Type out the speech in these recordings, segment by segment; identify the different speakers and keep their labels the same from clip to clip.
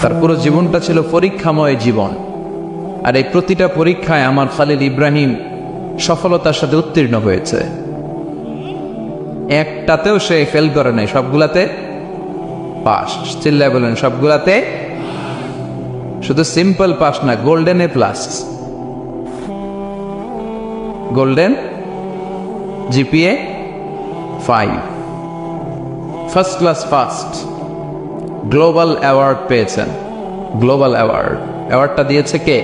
Speaker 1: তার পুরো জীবনটা ছিল পরীক্ষাময় জীবন। আর এই প্রতিটা পরীক্ষায় আমার খালিল ইব্রাহিম সফলতার সাথে উত্তীর্ণ হয়েছে, একটাতেও সে ফেল করে নাই, সবগুলাতে পাস। চিল্লায় বলেন সবগুলাতে, শুধু সিম্পল পাস না, golden A plus, golden GPA 5, first class first, global award পেয়েছেন। গ্লোবাল অ্যাওয়ার্ডটা দিয়েছে কে?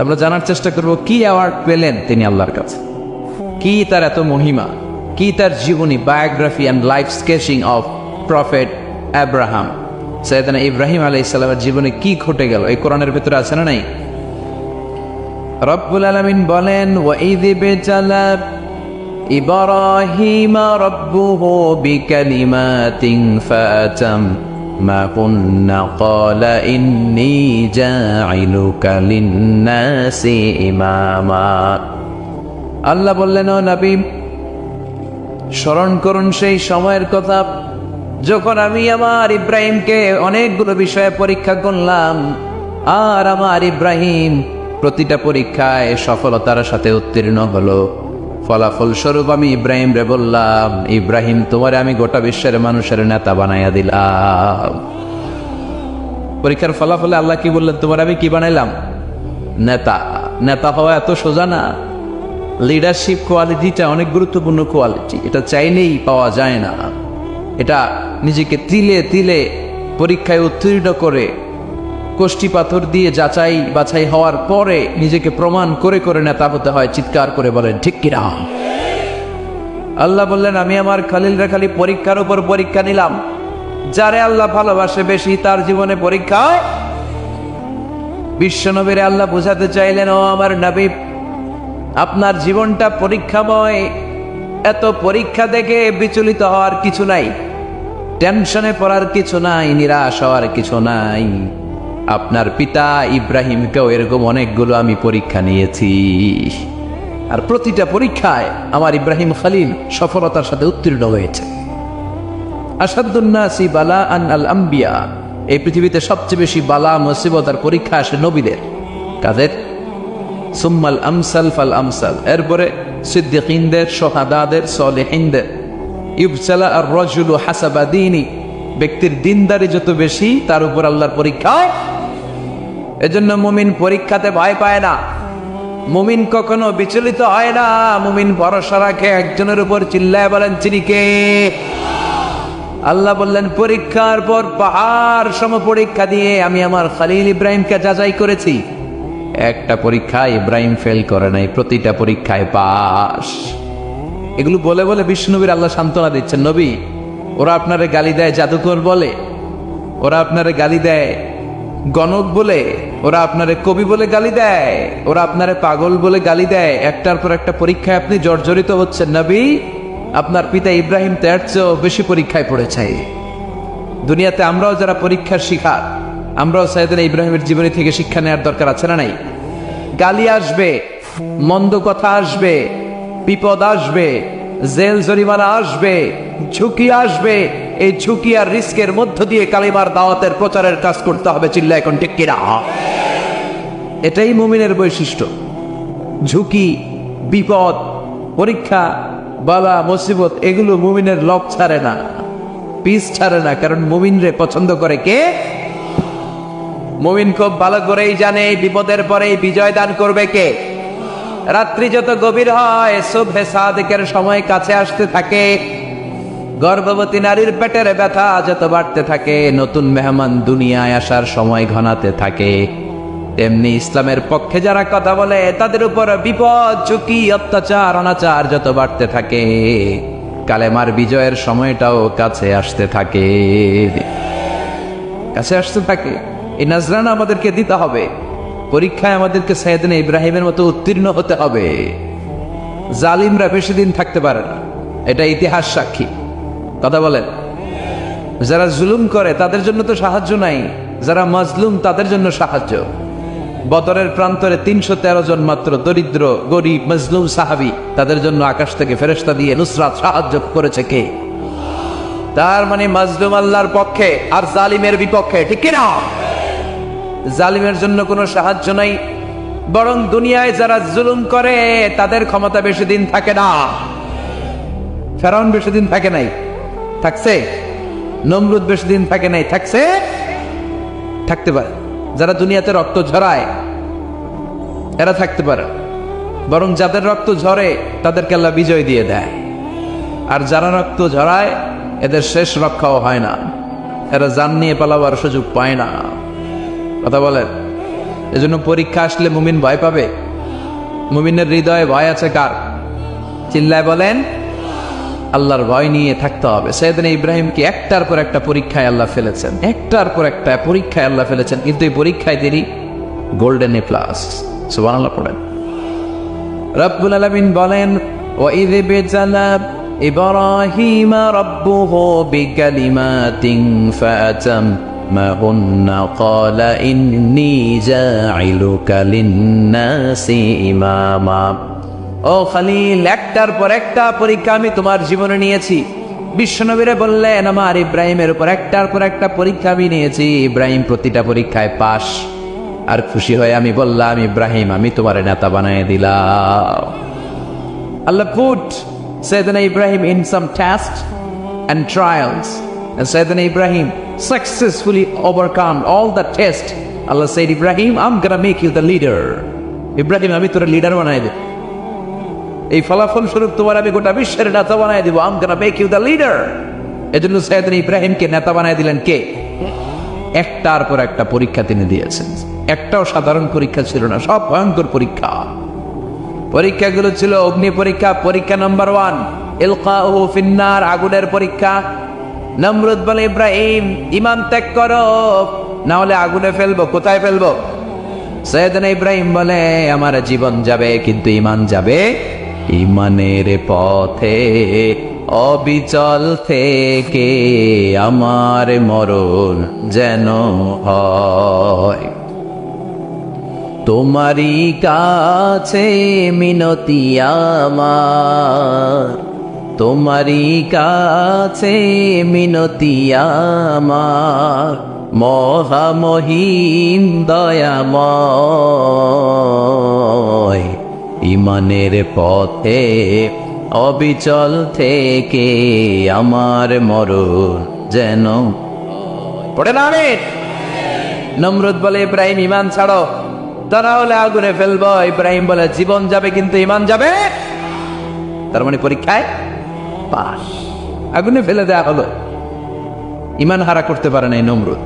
Speaker 1: আমরা জানার চেষ্টা করব কি অ্যাওয়ার্ড পেলেন তিনি আল্লাহর কাছে, কি তার এত মহিমা, কি তার জীবনী, biography and life sketching of prophet Abraham. সৈয়দনা ইব্রাহিম আলাইহিস সালামের জীবনে কি ঘটে গেল এই কোরআনের ভেতরে আছে না নাই? রব্বুল আলামিন বলেন, ওয়াইয বিতালা ইব্রাহিম রাব্বুহু বিকালিমাতিন ফাতাম্মাহুন্না ক্বালা ইন্নী জাইলুকা লিন-নাসি ইমামা। আল্লাহ বললেন, ও নবী, স্মরণ করুন সেই সময়ের কথা যখন আমি আমার ইব্রাহিমকে অনেকগুলো বিষয়ে পরীক্ষা করলাম, আর আমার ইব্রাহিম প্রতিটা পরীক্ষায় সফলতার সাথে উত্তীর্ণ হলো। ফলাফল স্বরূপ আমি ইব্রাহিম রে বললাম, ইব্রাহিম তোমারে আমি গোটা বিশ্বের মানুষের নেতা বানাইয়া দিলাম। পরীক্ষার ফলাফলে আল্লাহ কি বললেন? তোমার আমি কি বানাইলাম? নেতা। নেতা হওয়া এত সোজা না। লিডারশিপ কোয়ালিটিটা অনেক গুরুত্বপূর্ণ কোয়ালিটি, এটা চাইলেই পাওয়া যায় না। এটা নিজেকে তিলে তিলে পরীক্ষায় উত্তীর্ণ করে, কষ্টি পাথর দিয়ে যাচাই বাছাই হওয়ার পরে নিজেকে প্রমাণ করে করে নেতা হতে হয়। চিৎকার করে বলেন ঠিক কিনা? আল্লাহ বললেন, আমি আমার খালিলরা খালি পরীক্ষার উপর পরীক্ষা নিলাম। যারে আল্লাহ ভালোবাসে বেশি তার জীবনে পরীক্ষা হয়। বিশ্বনবীরে আল্লাহ বোঝাতে চাইলেন, ও আমার নবী, আপনার জীবনটা পরীক্ষাময়। এত পরীক্ষা দেখে বিচলিত হওয়ার কিছু নাই, টেনশনে পড়ার কিছু নাই, নিরাশ হওয়ার কিছু নাই। আপনার পিতা ইব্রাহিমকেও এরকম অনেকগুলো আমি পরীক্ষা নিয়েছি, আর প্রতিটা পরীক্ষায় আমার ইব্রাহিম খালিল সফলতার সাথে উত্তীর্ণ হয়েছে। আসাদুন নাসি বালাআন আল আম্বিয়া, এই পৃথিবীতে সবচেয়ে বেশি বালা মুসিবত আর পরীক্ষা আসে নবীদের। কাদের? সুম্মাল আমসাল ফাল আমসাল, এরপরে সিদ্দিকিনদের, শুহাদাদের, সলিহিনদের। ইবসালা আর রাজুলু হাসাবা দীনি, ব্যক্তির দিনদারি যত বেশি তার উপর আল্লাহর পরীক্ষা। এজন্য মুমিন পরীক্ষাতে ভয় পায় না, মুমিন কখনো বিচলিত হয় না। মুমিন ভরসা রাখে একজনের উপর। চিল্লায় বলেন চিনি কে? আল্লাহ বললেন, পরীক্ষার পর পাহাড় সম পরীক্ষা দিয়ে আমি আমার খালিল ইব্রাহিমকে যাচাই করেছি। একটা পরীক্ষায় ইব্রাহিম ফেল করে নাই, প্রতিটা পরীক্ষায় পাস। এগুলো বলে বলে বিষ্ণুনবীর আল্লাহ সান্ত্বনা দিচ্ছেন, নবী, ওরা আপনারে গালি দেয় জাদুকর বলে, ওরা আপনারে গালি দেয় গণক বলে, ওরা আপনারে কবি বলে গালি দেয়, ওরা আপনারে পাগল বলে গালি দেয়। একটার পর একটা পরীক্ষায় আপনি জর্জরিত হচ্ছেন। নবী, আপনার পিতা ইব্রাহিম তার চেয়েও বেশি পরীক্ষায় পড়েছে। দুনিয়াতে আমরাও যারা পরীক্ষার শিকার, আমরাও সাইয়েদনা ইব্রাহিমের জীবনী থেকে শিক্ষা নেওয়ার দরকার আছে না নাই? গালি আসবে, মন্দ কথা আসবে, বিপদ আসবে, জেল জরিমানা আসবে, ঝুঁকি আসবে। এই ঝুঁকি আর রিস্কের মধ্য দিয়ে কালিমার দাওয়াতের প্রচারের কাজ করতে হবে। চিল্লা এখন ঠিক কিনা? এটাই মুমিনের বৈশিষ্ট্য। ঝুঁকি, বিপদ, পরীক্ষা, বালা মুসিবত, এগুলো মুমিনের লক ছাড়ে না, পিস ছাড়ে না। কারণ মুমিনরে পছন্দ করে কে? মুমিন খুব ভালো করেই জানে এই বিপদের পরে বিজয় দান করবে কে। রাত্রি যত গভীর হয়, সুবহে সাদিকের সময় কাছে আসতে থাকে, গর্ভবতী নারীর পেটের ব্যথা যত বাড়তে থাকে, নতুন মেহমান দুনিয়ায় আসার সময় ঘনাতে থাকে, তেমনি ইসলামের পক্ষে যারা কথা বলে তাদের উপর বিপদ, ঝুঁকি, অত্যাচার, অনাচার যত বাড়তে থাকে, কালেমার বিজয়ের সময়টাও কাছে আসতে থাকে, কাছে আসতে থাকে। এই নজরানা আমাদেরকে দিতে হবে। পরীক্ষায় আমাদেরকে সাইয়েদনা ইব্রাহিমের মতো উত্তীর্ণ হতে হবে। জালিমরা বেশি দিন থাকতে পারে না, এটা ইতিহাস সাক্ষী। কথা বলেন, যারা জুলুম করে তাদের জন্য তো সাহায্য নাই, যারা মাজলুম তাদের জন্য সাহায্য। বদরের প্রান্তরে 313 জন মাত্র দরিদ্র, গরিব, মাজলুম সাহাবী, তাদের জন্য আকাশ থেকে ফেরেশতা দিয়ে নুসরাত সাহায্য করেছে কে? তার মানে মাজলুম আল্লাহর পক্ষে আর জালিমের বিপক্ষে, ঠিক কিনা? জালিমের জন্য কোনো সাহায্য নাই, বরং দুনিয়ায় যারা জুলুম করে তাদের ক্ষমতা বেশি দিন থাকে না। ফেরাউন বেশি দিন থাকে নাই, থাকছে? নমরুদ বেশি দিন থাকে নাই, থাকছে? থাকতে পারে। যারা দুনিয়াতে রক্ত ঝরায় এরা থাকতে পারে, বরং যাদের রক্ত ঝরে তাদেরকে আল্লাহ বিজয় দিয়ে দেয়। আর যারা রক্ত ঝরায় এদের শেষ রক্ষাও হয় না, এরা জান নিয়ে পালাবার সুযোগ পায় না। কথা বলেন? এজন্য পরীক্ষা আসলে মুমিন ভয় পাবে। মুমিনের হৃদয়ে ভয় আছে কার? চিল্লায় বলেন। আল্লাহর ভয় নিয়ে থাকতে হবে। সাইয়েদনা ইব্রাহিমকে একটার পর একটা পরীক্ষায় আল্লাহ ফেলেছেন, একটার পর একটা পরীক্ষায় আল্লাহ ফেলেছেন, কিন্তু এই পরীক্ষায় তিনি গোল্ডেন এ প্লাস। সুবহানাল্লাহ পড়েন। রব্বুল আলামিন বলেন, ওয়াইয বিতালা ইব্রাহিমা রাব্বুহু বিকালিমাতিন ফাআতাম্মাহুন্না ক্বালা ইন্নী জাঈলুকা লিন-নাসি ইমামা। ও খলিল, একটার পর একটা পরীক্ষা আমি তোমার জীবনে নিয়েছি। বিশ্বনবীরে বললেন, আমার ইব্রাহিমের উপর একটার পর একটা পরীক্ষা আমি নিয়েছি, ইব্রাহিম প্রতিটা পরীক্ষায় পাস। আর খুশি হয়ে আমি বললাম, ইব্রাহিম আমি তোমার নেতা বানিয়ে দিলাম। আল্লাহ put Sayyidina Ibrahim in some tests and trials, and Sayyidina Ibrahim successfully overcome all the tests. Allah said, Ibrahim, I'm gonna make you the leader. Ibrahim আমি তোর লিডার বানাই দেব, এই ফলাফল স্বরূপ তোমার আমি গোটা বিশ্বের নেতা বানাই দিব। I'm gonna make you the leader. এজন্য সাইয়েদনা ইব্রাহিমকে নেতা বানাই দিলেন কে? একটার পর একটা পরীক্ষা তিনি দিয়েছেন। একটাও সাধারণ পরীক্ষা ছিল না, সব ভয়ঙ্কর পরীক্ষা। পরীক্ষাগুলো ছিল অগ্নি পরীক্ষা। পরীক্ষা নাম্বার 1 ইলকাউহু ফিন্নার, আগুনের পরীক্ষা। নমরুদ বলে, ইব্রাহিম ঈমান ত্যাগ করো, না হলে আগুনে ফেলবো। কোথায় ফেলবো? সাইয়েদনা ইব্রাহিম বলে, আমার জীবন যাবে কিন্তু ঈমান যাবে। ঈমানের পথে অবিচল থেকে আমার মরণ যেন হয়। তোমারই কাছে মিনতি আমার, তোমারই কাছে মিনতি আমার, মহামহিম দয়াময়। ঈমানের পথে অবিচল থেকে আমার মরণ যেন। পড়ে না আমিন? নমরুদ বলে, ইব্রাহিম ঈমান ছাড়ো, তা না হলে আগুনে ফেলবো। ইব্রাহিম বলে, জীবন যাবে কিন্তু ঈমান যাবে। তার মানে পরীক্ষায় পাস, আগুনে ফেলে দেয়া হলো। ঈমান হারা করতে পারে নাই নমরুদ।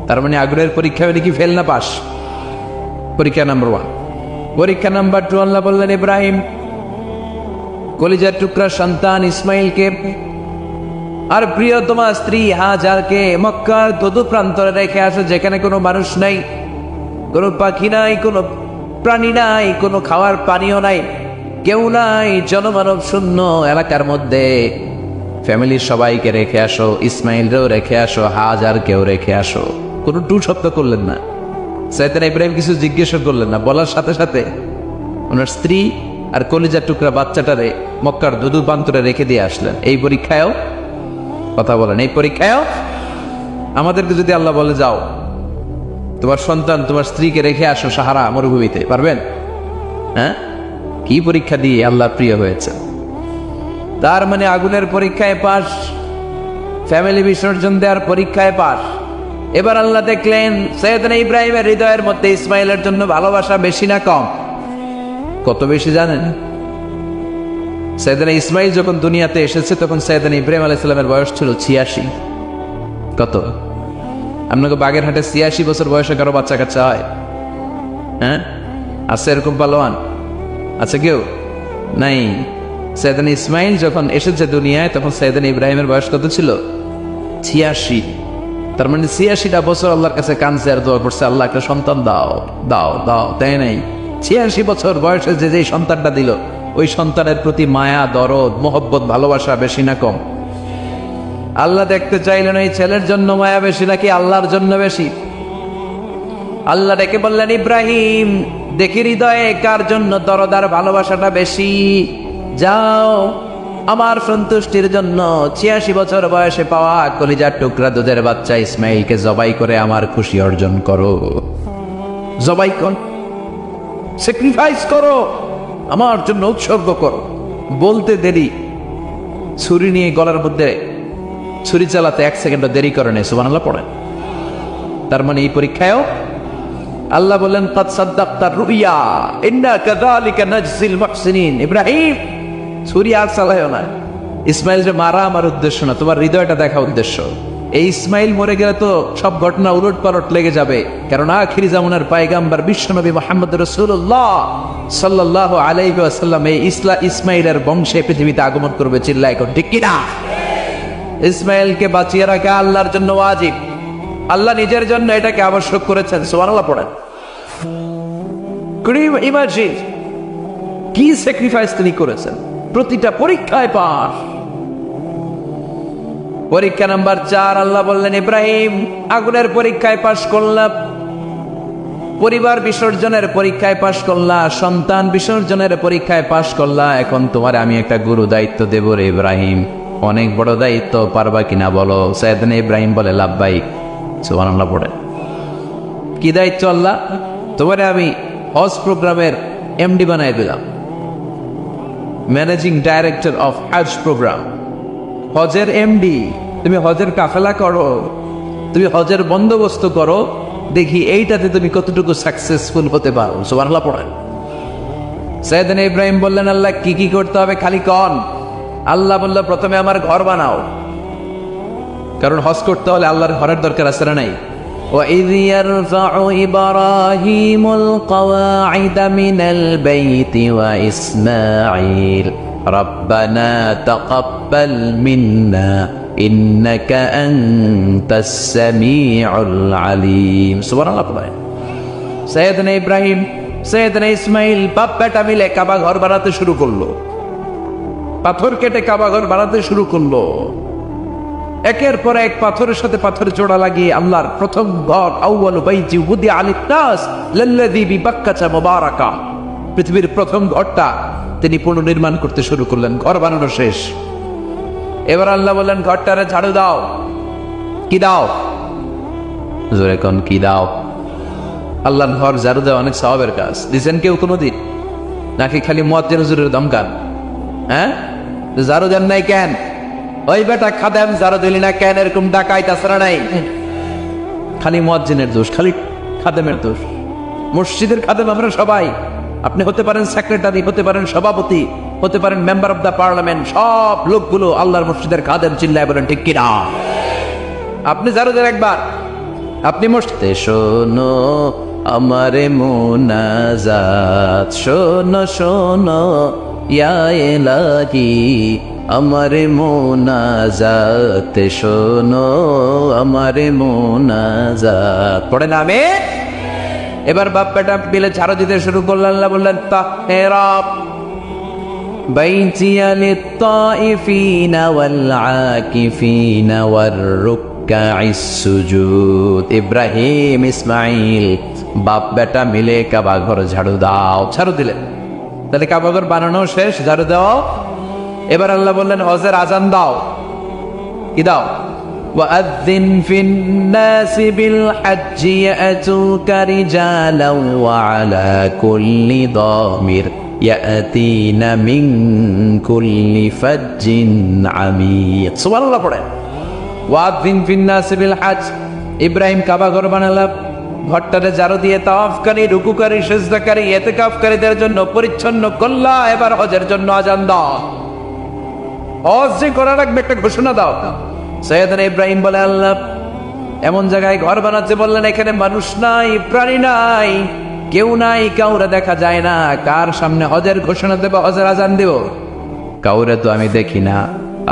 Speaker 1: তার মানে আগুনের পরীক্ষা হলে কি ফেল না পাস? পরীক্ষা নাম্বার 1। পরীক্ষা নাম্বার 2 আল্লাহ বললেন, ইব্রাহিম কলিজার টুকরা সন্তান ইসমাইলকে আর প্রিয়তমা স্ত্রী হাজারকে মক্কার দদু প্রান্তরে রেখে আসো, যেখানে কোনো মানুষ নাই, কোনো পাখি নাই, কোনো প্রাণী নাই, কোনো খাওয়ার পানীয় নাই, কেউ নাই, জনমানব শূন্য এলাকার মধ্যে। ফ্যামিলির সবাইকে রেখে আসো, ইসমাইলরেও রেখে আসো, হাজারকেও রেখে আসো। কোনো টু শব্দ করলেন না। সাইয়েদনা ইব্রাহিম কিছু জিজ্ঞাসা করলেন না, বলার সাথে সাথে ওনার স্ত্রী আর কলিজার টুকরা বাচ্চাটারে মক্কার দুধু প্রান্তরে রেখে দিয়ে আসলেন। এই পরীক্ষায়ও, কথা বলেন, এই পরীক্ষায়ও আমাদেরকে যদি আল্লাহ বলে, যাও তোমার সন্তান তোমার স্ত্রীকে রেখে আসো সাহারা মরুভূমিতে, পারবেন? হ্যাঁ, কি পরীক্ষা দিয়ে আল্লাহ প্রিয় হয়েছে। তার মানে আগুনের পরীক্ষায় পাস, ফ্যামিলি বিসর্জন দেওয়ার পরীক্ষায় পাস। এবার আল্লাহ দেখলেন সাইয়েদনা ইব্রাহিমের হৃদয়ের মধ্যে ইসমাইলের জন্য ভালোবাসা বেশি না কম? কত বেশি জানেন? সাইয়েদনা ইসমাইল যখন দুনিয়াতে এসেছে তখন সাইয়েদনা ইব্রাহিম আলাইহিস সালামের বয়স ছিল 86। কত? আপনাকে বাগেরহাটে 86 বছর বয়সে কারো বাচ্চা কাচ্চা হয়? হ্যাঁ, আছে এরকম পালোয়ান? আছে কেউ? নাই। সাইয়েদনা ইসমাইল যখন এসেছে দুনিয়ায় তখন সাইয়েদনা ইব্রাহিমের বয়স কত ছিল? 86। তার মানে 86টা বছর আল্লাহর কাছে কাঁদছে আর দোয়া করছে, আল্লাহ একটা সন্তান দাও দাও দাও, তাই নাই? 86 বছর বয়সে যে সন্তানটা দিল, ওই সন্তানের প্রতি মায়া, দরদ, মোহব্বত, ভালোবাসা বেশি না কম? আল্লাহ দেখতে চাইলেন এই ছেলের জন্য মায়া বেশি নাকি আল্লাহর জন্য বেশি? আল্লাহ ডেকে বললেন, ইব্রাহিম দেখি হৃদয়ে কার জন্য দরদ আর ভালোবাসাটা বেশি। যাও আমার সন্তুষ্টির জন্য ৮৬ বছর বয়সে পাওয়া কলিজার টুকরা দুধের বাচ্চা ইসমাইলকে জবাই করে আমার খুশি অর্জন করো। জবাই কর, স্যাক্রিফাইস করো, আমার জন্য উৎসর্গ করো। বলতে দেরি, ছুরি নিয়ে গলার মধ্যে ছুরি চালাতে ১ সেকেন্ডও দেরি করে নেই। সুবহানাল্লাহ পড়েন। তার মানে এই পরীক্ষায়ও আল্লাহ বললেন কাদ সাদ্দাকতার রুইয়া ইন্না কাযালিকা নাজজিল মুহসিনিন। ইব্রাহিম, ছুরি আর চালায়ও না। ইসমাইলকে মারা আমার উদ্দেশ্য না, তোমার হৃদয়টা দেখা উদ্দেশ্য। এই ইসমাইল মরে গেলে তো সব ঘটনা উলট পালট লেগে যাবে, কারণ আখিরি জামানার পয়গম্বর বিশ্বনবী মুহাম্মদ রাসূলুল্লাহ সাল্লাল্লাহু আলাইহি ওয়াসাল্লাম এই ইসমাইলের বংশে পৃথিবীতে আগমন করবে। চিল্লায় কোন ঠিক কিনা? ইসমাইলকে বাঁচিয়ে রাখা আল্লাহর জন্য ওয়াজিব, আল্লাহ নিজের জন্য এটাকে আবশ্যক করেছেন। সুবহানাল্লাহ পড়েন। ইমাজিন কি স্যাক্রিফাইস তিনি করেছেন। প্রতিটা পরীক্ষায় পাস। পরীক্ষা নাম্বার 4 আল্লাহ বললেন ইব্রাহিম আগুনের পরীক্ষায় পাশ করলাম, পরিবার বিসর্জনের পরীক্ষায় পাশ করলা, সন্তান বিসর্জনের পরীক্ষায় পাশ করলা, এখন তোমার আমি একটা গুরু দায়িত্ব দেব রে ইব্রাহিম। অনেক বড় দায়িত্ব, পারবা কিনা বলো? সাইয়েদনা ইব্রাহিম বলে লাব্বাইক। সুবহানাল্লাহ পড়ে। কি দায়িত্ব আল্লাহ? তোমারে আমি হজ প্রোগ্রামের এমডি বানাই দিলাম, ম্যানেজিং ডাইরেক্টর অফ হজ প্রোগ্রাম। হজের এমডি, তুমি হজের কাফেলা করো, তুমি হজের বন্দোবস্ত করো, দেখি এইটাতে তুমি কতটুকু সাকসেসফুল হতে পারো। সুবহানাল্লাহ পড়েন। সাইয়েদনা ইব্রাহিম বললেন আল্লাহ কি কি করতে হবে খালি কন। আল্লাহ বলল প্রথমে আমার ঘর বানাও, কারণ হজ করতে হলে আল্লাহর ঘরের দরকার আছে না নাই? وَإِذْ يَرْفَعُ إِبْرَاهِيمُ الْقَوَاعِدَ مِنَ الْبَيْتِ وَإِسْمَاعِيلُ رَبَّنَا تَقَبَّلْ مِنَّا إِنَّكَ أَنْتَ السَّمِيعُ الْعَلِيمُ। সুবহানাল্লাহ পড়েন। সাইয়েদনা ইব্রাহিম, সাইয়েদনা ইসমাইল বাপ বেটা মিলে কাবা ঘর বানাতে শুরু করলো। পাথর কেটে কাবা ঘর বানাতে শুরু করলো। একের পর এক পাথরের সাথে পাথর জোড়া লাগিয়ে আল্লাহর প্রথম ঘর আউয়ালু বাইতি উদিআ লিন-নাস লাল্লাযী বিবাক্কাতা মুবারাকা, পৃথিবীর প্রথম ঘরটা তিনি পুনর্নির্মাণ করতে শুরু করলেন। ঘর বানানো শেষ। এবার আল্লাহ বললেন ঘরটারে ঝাড়ু দাও। কি দাও? জোরে কোন কি দাও? আল্লাহর ঘর ঝাড়ু দেওয়া অনেক সওয়াবের কাজ। দিছেন কেউ কোনোদিন? নাকি খালি মুয়াজ্জিন হুজুরের দমকান? হ্যাঁ, ঝাড়ু দেন নাই কেন? ওই বেটা খাদেম ঝাড়ু দিলি না কেন? এরকম ডাকাইত আছে না নাই? খালি মুয়াজ্জিনের দোষ, খালি খাদেমের দোষ। মসজিদের খাদেম আমরা সবাই। আপনি হতে পারেন সেক্রেটারি, হতে পারেন সভাপতি, হতে পারেন মেম্বার অফ দ্য পার্লামেন্ট, সব লোকগুলো আল্লাহর মসজিদের খাদেম। চিল্লায় বলেন ঠিক কিনা? আপনি ঝাড়ু দেন একবার, আপনি মসজিদে শোনো আমারে মুনাজাত, শোনো শোনো ইয়া ইলাহি আমারে মুনাজাত, শোনো আমারে মুনাজাত। পড়েন আমি। এবার বাপ বেটা মিলে ঝাড়ু দিতে শুরু করলেন। আল্লাহ বললেন তাহেরা বাইতিয়া লিত-তাইফিনা ওয়াল আকিফিনা ওয়ার রুকআইস সুজুদ। ইব্রাহিম ইসমাইল বাপ বেটা মিলে কাবা ঘর ঝাড়ু দাও। ঝাড়ু দিলেন। তাহলে কাবা ঘর বানানো শেষ, ঝাড়ু দাও। এবার আল্লাহ বললেন হজের আজান দাও। কি দাও? وَأَذِّنْ فِي النَّاسِ بِالْحَجِّ يَأْتُوكَ رِجَالًا وَعَلَى كُلِّ ضَامِرٍ يَأْتِينَ مِنْ كُلِّ فَجٍّ عَمِيقٍ। সুবহানাল্লাহ পড়েন। وَأَذِّنْ فِي النَّاسِ بِالْحَجِّ। ইব্রাহিম কাবা ঘর বানালাম, ঘরটারে ঝাড়ু দিয়ে তাওয়াফকারী, রুকুকারী, সিজদাকারী, ইতিকাফকারীদের জন্য পরিচ্ছন্ন করলা। এবার হজের জন্য আজান দাও। হজ যে করা লাগবে একটা ঘোষণা দাও। সাইয়েদনা ইব্রাহিম বলে আল্লাহ এমন জায়গায় ঘর বানাতে বললেন এখানে মানুষ নাই, প্রাণী নাই, কেউ নাই, কাউরে দেখা যায় না। কার সামনে হজের ঘোষণা দেব, হজের আজান দেব? কাউরে তো আমি দেখি না।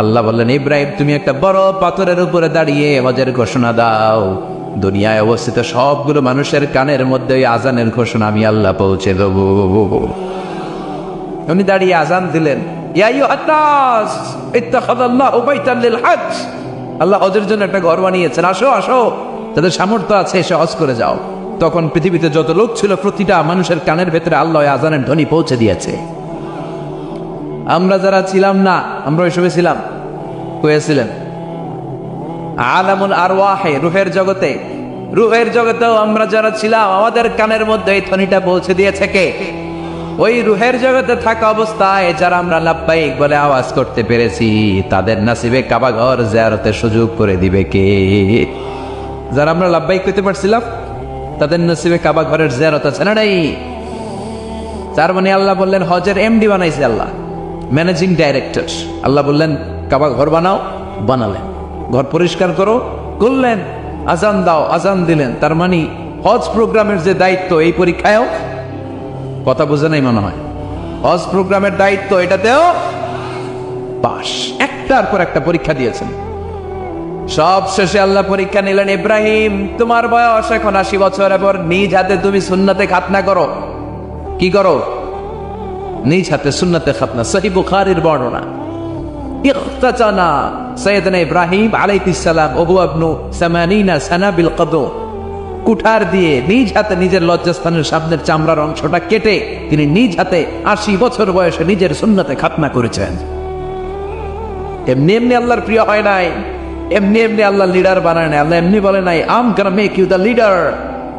Speaker 1: আল্লাহ বললেন ইব্রাহিম তুমি একটা বড় পাথরের উপরে দাঁড়িয়ে হজের ঘোষণা দাও। দুনিয়ায় অবস্থিত সবগুলো মানুষের কানের মধ্যে ওই আজানের ঘোষণা আমি আল্লাহ পৌঁছে দেব। উনি দাঁড়িয়ে আজান দিলেন, ইয়া আইয়ুহান নাস ইত্তাখাযাল্লাহু বাইতান লিল হজ। আল্লাহ হজের জন্য একটা ঘর বানিয়েছেন, আসো আসো, তাদের সামর্থ্য আছে এসে হজ করে যাও। তখন পৃথিবীতে যত লোক ছিল প্রতিটা মানুষের কানের ভেতরে আল্লাহ আজানের ধ্বনি পৌঁছে দিয়েছে। আমরা যারা ছিলাম না, আমরা ওই সময় ছিলাম, কয়েছিলেন আলামুল আরওয়াহে, রুহের জগতে। রুহের জগতেও আমরা যারা ছিলাম, আমাদের কানের মধ্যে এই ধ্বনিটা পৌঁছে দিয়েছে কে? ওই রুহের জগতে থাকা অবস্থায় যারা আমরা লাব্বাইক বলে আওয়াজ করতে পেরেছি, তাদের নাসিবে কাবা ঘর জিয়ারতের সুযোগ করে দিবে কে? যারা আমরা লাব্বাইক করতে পারছিলাম, তাদের নসিবে কাবা ঘরের জিয়ারত আছে না নাই? তার মানে আল্লাহ বললেন হজের এমডি বানাইছে আল্লাহ, ম্যানেজিং ডাইরেক্টর। আল্লাহ বললেন কাবা ঘর বানাও, বানালেন। ঘর পরিষ্কার করো, করলেন। আজান দাও, আজান দিলেন। তার মানে হজ প্রোগ্রামের যে দায়িত্ব, এই পরীক্ষায়ও, কথা বোঝে নাই মনে হয়, হজ প্রোগ্রামের দায়িত্ব এটাতেও পাস। একটার পর একটা পরীক্ষা দিয়েছেন। সব শেষে আল্লাহ পরীক্ষা নিলেন, ইব্রাহিম তোমার বয়স এখন 80 বছর, এবার নিজ হাতে তুমি সুন্নাতে খাতনা করো। কি করো? নিজ হাতে সুন্নাতে খাতনা। সহিহ বুখারীর বর্ণনা। ইখতাতানা সাইয়েদনা ইব্রাহিম আলাইহিস সালাম ওয়া ইবনু 80 সানা বিল কদর, কুঠার দিয়ে নিজ হাতে নিজের লজ্জাস্থানের সামনের চামড়ার অংশটা কেটে তিনি নিজ হাতে 80 বছর বয়সে নিজের সুন্নাতে খাতনা করেছেন। এমনি এমনি আল্লাহর প্রিয় হয় নাই, এমনি এমনি আল্লাহ লিডার বানায় নাই। আল্লাহ এমনি বলে নাই I'm gonna make you the leader,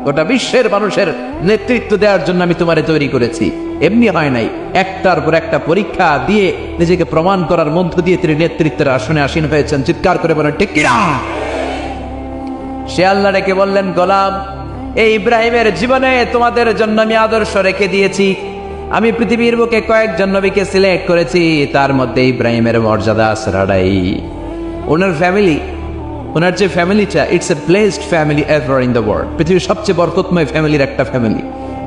Speaker 1: গোটা বিশ্বের মানুষের নেতৃত্ব দেওয়ার জন্য আমি তোমারে তৈরি করেছি। এমনি হয় নাই, একটার পর একটা পরীক্ষা দিয়ে নিজেকে প্রমাণ করার মধ্য দিয়ে তিনি নেতৃত্বের আসনে আসীন হয়েছেন। চিৎকার করে বলেন ঠিক কিনা? সে আল্লাহ ডেকে বললেন, গোলাম এই ইব্রাহিমের জীবনে তোমাদের জন্য আমি আদর্শ রেখে দিয়েছি। আমি পৃথিবীর বুকে কয়েকজন নবীকে সিলেক্ট করেছি, তার মধ্যে ইব্রাহিমের মর্যাদা আসরাডাই। ওনার ফ্যামিলি, ওনার যে ফ্যামিলিটা, it's a blessed family ever in the world. পৃথিবীর সবচেয়ে বরকতময় ফ্যামিলির একটা ফ্যামিলি।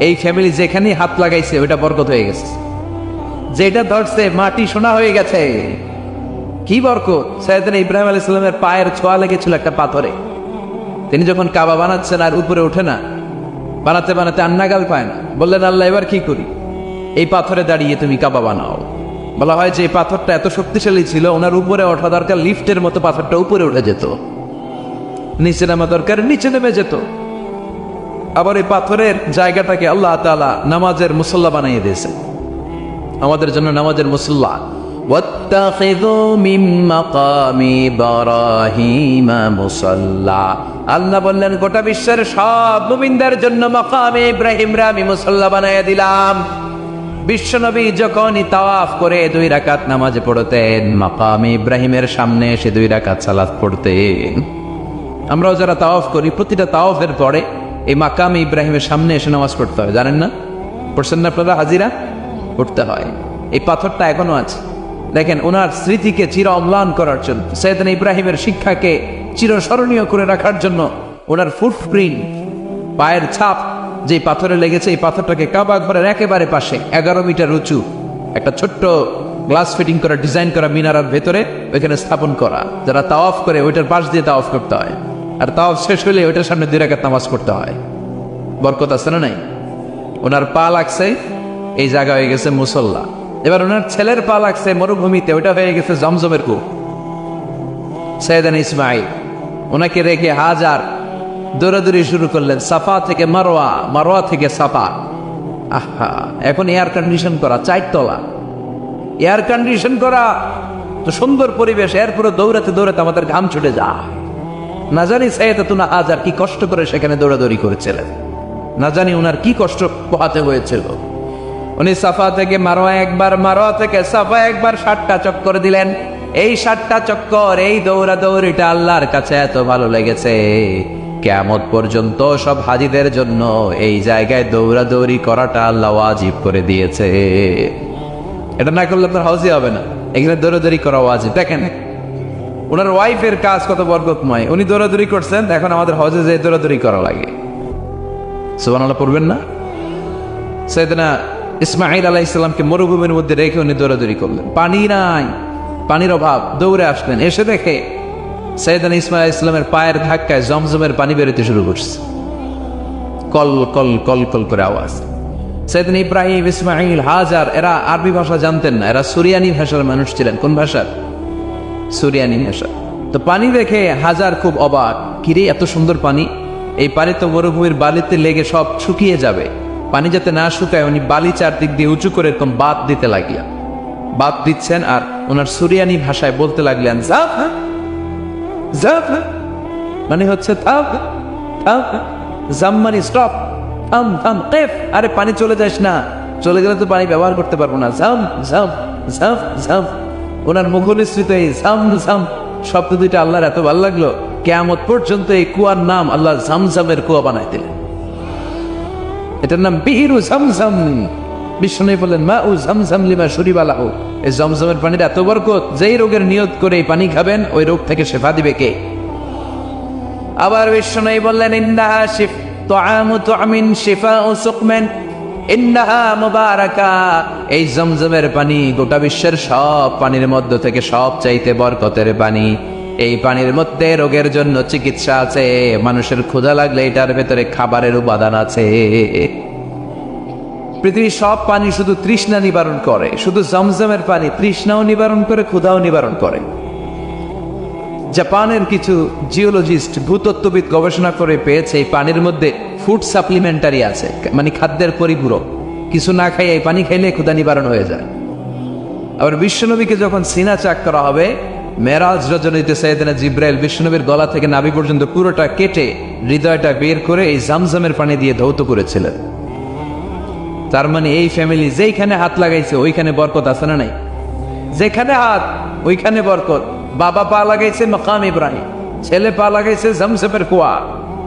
Speaker 1: এই ফ্যামিলি যেখানেই হাত লাগাইছে ওইটা বরকত হয়ে গেছে, যেটা ধরছে মাটি সোনা হয়ে গেছে। কি বরকত! সাইয়েদনা ইব্রাহিম আলাইহিস সালামের পায়ের ছোঁয়া লেগেছিল একটা পাথরে। তিনি যখন কাবা বানাচ্ছেন আর উপরে ওঠে না, বানাতে বানাতে আন্নাগাল পায় না, বললেন আল্লাহ এবার কি করি? এই পাথরে দাঁড়িয়ে তুমি কাবা বানাও। বলা হয় যে এই পাথরটা এত শক্তিশালী ছিল, ওনার উপরে ওঠা দরকার লিফটের মতো পাথরটা উপরে উঠে যেত, নিচে নামা দরকার নিচে নেমে যেত। আবার এই পাথরের জায়গাটাকে আল্লাহ তাআলা নামাজের মুসল্লা বানিয়ে দিয়েছে, আমাদের জন্য নামাজের মুসল্লা। ওয়াত্তাখিযু মিন মাকামি ইব্রাহিমা মুসাল্লা। আল্লাহ বললেন গোটা বিশ্বের সব মুমিনদের জন্য মাকামে ইব্রাহিমরা আমি মুসল্লা বানিয়ে দিলাম। বিশ্বনবী যখনই তাওয়াফ করে 2 রাকাত নামাজ পড়তেন, মাকামে ইব্রাহিমের সামনে এসে 2 রাকাত সালাত পড়তেন। আমরাও যারা তাওয়াফ করি, প্রতিটা তাওয়াফের পরে এই মাকামে ইব্রাহিমের সামনে এসে নামাজ পড়তে হয়, জানেন না? পড়ছেন না আপনারা? হাজিরা পড়তে হয়। এই পাথরটা এখনো আছে। দেখেন, ওনার স্মৃতিকে চির অম্লান করার জন্য, সাইয়েদনা ইব্রাহিমের শিক্ষাকে চিরস্মরণীয় করে রাখার জন্য ওনার ফুটপ্রিন্ট, পায়ের ছাপ যে পাথরে লেগেছে, এই পাথরটাকে কাবা ঘরের একেবারে পাশে 11 মিটার উঁচু একটা ছোট্ট গ্লাস ফিটিং করা, ডিজাইন করা মিনারার ভেতরে ওইখানে স্থাপন করা। যারা তাওয়াফ করে ওইটার পাশ দিয়ে তাওয়াফ করতে হয়, আর তাওয়াফ শেষ হলে ওইটার সামনে 2 রাকাত নামাজ পড়তে হয়। বরকত আছে না নাই? ওনার পা লাগছে, এই জায়গা হয়ে গেছে মুসল্লা। এবার ওনার ছেলের পা লাগছে মরুভূমিতে, ওইটা হয়ে গেছে জমজমের কূপ। সাইয়েদনা ইসমাঈল, ওনাকে রেখে হাজার দৌড়াদৌড়ি শুরু করলেন, সাফা থেকে মারোয়া, মারোয়া থেকে সাফা। আহা, এখন এয়ার কন্ডিশন করা, 4 তলা এয়ার কন্ডিশন করা, তো সুন্দর পরিবেশ, এরপরে দৌড়াতে দৌড়াতে আমাদের ঘাম ছুটে যা। না জানি সাইয়েদাতুনা হাজার কি কষ্ট করে সেখানে দৌড়াদৌড়ি করেছিলেন, না জানি ওনার কি কষ্ট পোহাতে হয়েছিল। উনি সাফা থেকে মারোয়া একবার, মারোয়া থেকে সাফা একবার 60টা চক্কর দিলেন। এই 60টা চক্কর, এই দৌড়াদৌড়িটা আল্লাহর কাছে এত ভালো লেগেছে, কিয়ামত পর্যন্ত সব হাজিদের জন্য এই জায়গায় দৌড়াদৌড়ি করাটা আল্লাহ ওয়াজিব করে দিয়েছে। এটা না করলে আপনার হজই হবে না, এখানে দৌড়াদৌড়ি করা ওয়াজিব। দেখেন ওনার ওয়াইফের কাজ কত বরকতময়, উনি দৌড়াদৌড়ি করছেন, এখন আমাদের হজে যে দৌড়াদৌড়ি করা লাগে। সুবহানাল্লাহ পড়বেন না? সাইয়েদনা ইসমাঈল আলাইহিস সালামকে মরুভূমির মধ্যে রেখে উনি দৌড়াদৌড়ি করলেন, পানি নাই, পানির অভাব, দৌড়ে আসলেন। এসে দেখে সাইয়েদনা ইসমাঈল আলাইহিস সালামের পায়ের ধাক্কায় জমজমের পানি বেরোতে শুরু করছে, কল কল কল কল করে আওয়াজ। সাইয়েদনা ইব্রাহিম, ইসমাঈল, হাজার এরা আরবি ভাষা জানতেন না, এরা সুরিয়ানি ভাষার মানুষ ছিলেন। কোন ভাষার? সুরিয়ানি ভাষা। তো পানি দেখে হাজার খুব অবাক, কিরে এত সুন্দর পানি, এই পানি তো মরুভূমির বালিতে লেগে সব শুকিয়ে যাবে। পানি যাতে না শুকায় উনি বালি চারদিক দিয়ে উঁচু করে এরকম বাঁধ দিতে লাগিয়া, বাদ দিচ্ছেন আর ওনার সুরিয়ানি ভাষায় বলতে লাগলেন জাফ জাফ, মানে হচ্ছে থাম থাম, জাম মানে স্টপ, থাম থাম, কেফ, আরে পানি চলে যাস না, চলে গেলে তো পানি ব্যবহার করতে পারবো না, জাম জাম জাম জাম। ওনার মুখনিসৃত এই জাম জাম শব্দ দুইটা আল্লাহর এত ভালো লাগলো, কিয়ামত পর্যন্ত এই কুয়ার নাম আল্লাহ জামজামের কুয়া বানাই দিলেন। এটার নাম বিহিরু জামজাম। বিষ্ণু বললেন মা উ জামজাম লিমা শুরিবা লাহু, এই জমজমের পানির এত বরকত, যেই রোগের নিয়ত করে এই পানি খাবেন ওই রোগ থেকে শেফা দিবে কে? আবার বিষ্ণু বললেন ইন্নাহা শিফ তুআমু তুআমিন শিফাউ সুকমান ইন্নাহা মুবারাকা, এই জমজমের পানি গোটা বিশ্বের সব পানির মধ্য থেকে সব চাইতে বরকতের পানি। এই পানির মধ্যে রোগের জন্য চিকিৎসা আছে, মানুষের ক্ষুধা লাগলে এটার ভেতরে খাবারের উপাদান আছে। পৃথিবীর সব পানি শুধু তৃষ্ণা নিবারণ করে, শুধু জমজমের পানি তৃষ্ণাও নিবারণ করে, ক্ষুধাও নিবারণ করে। জাপানের কিছু জিওলজিস্ট ভূতত্ত্ববিদ গবেষণা করে পেয়েছে এই পানির মধ্যে ফুড সাপ্লিমেন্টারি আছে, মানে খাদ্যের পরিপূরক। কিছু না খাই এই পানি খাইলে ক্ষুধা নিবারণ হয়ে যায়। আবার বিশ্বনবীকে যখন সিনা চাক করা হবে, মেরাজ রজনীতে সাইয়েদনা জিব্রাইল বিশ্বনবীর গলা থেকে নাভি পর্যন্ত পুরোটা কেটে হৃদয়টা বের করে এই জামজামের পানি দিয়ে ধৌত করেছিলেন। তার মানে এই ফ্যামিলি যেইখানে হাত লাগাইছে ওইখানে বরকত আছে না নাই? যেখানে হাত ওইখানে বরকত। বাবা পা লাগাইছে মাকাম ইব্রাহিম, ছেলে পা লাগাইছে জামজামের কুয়া,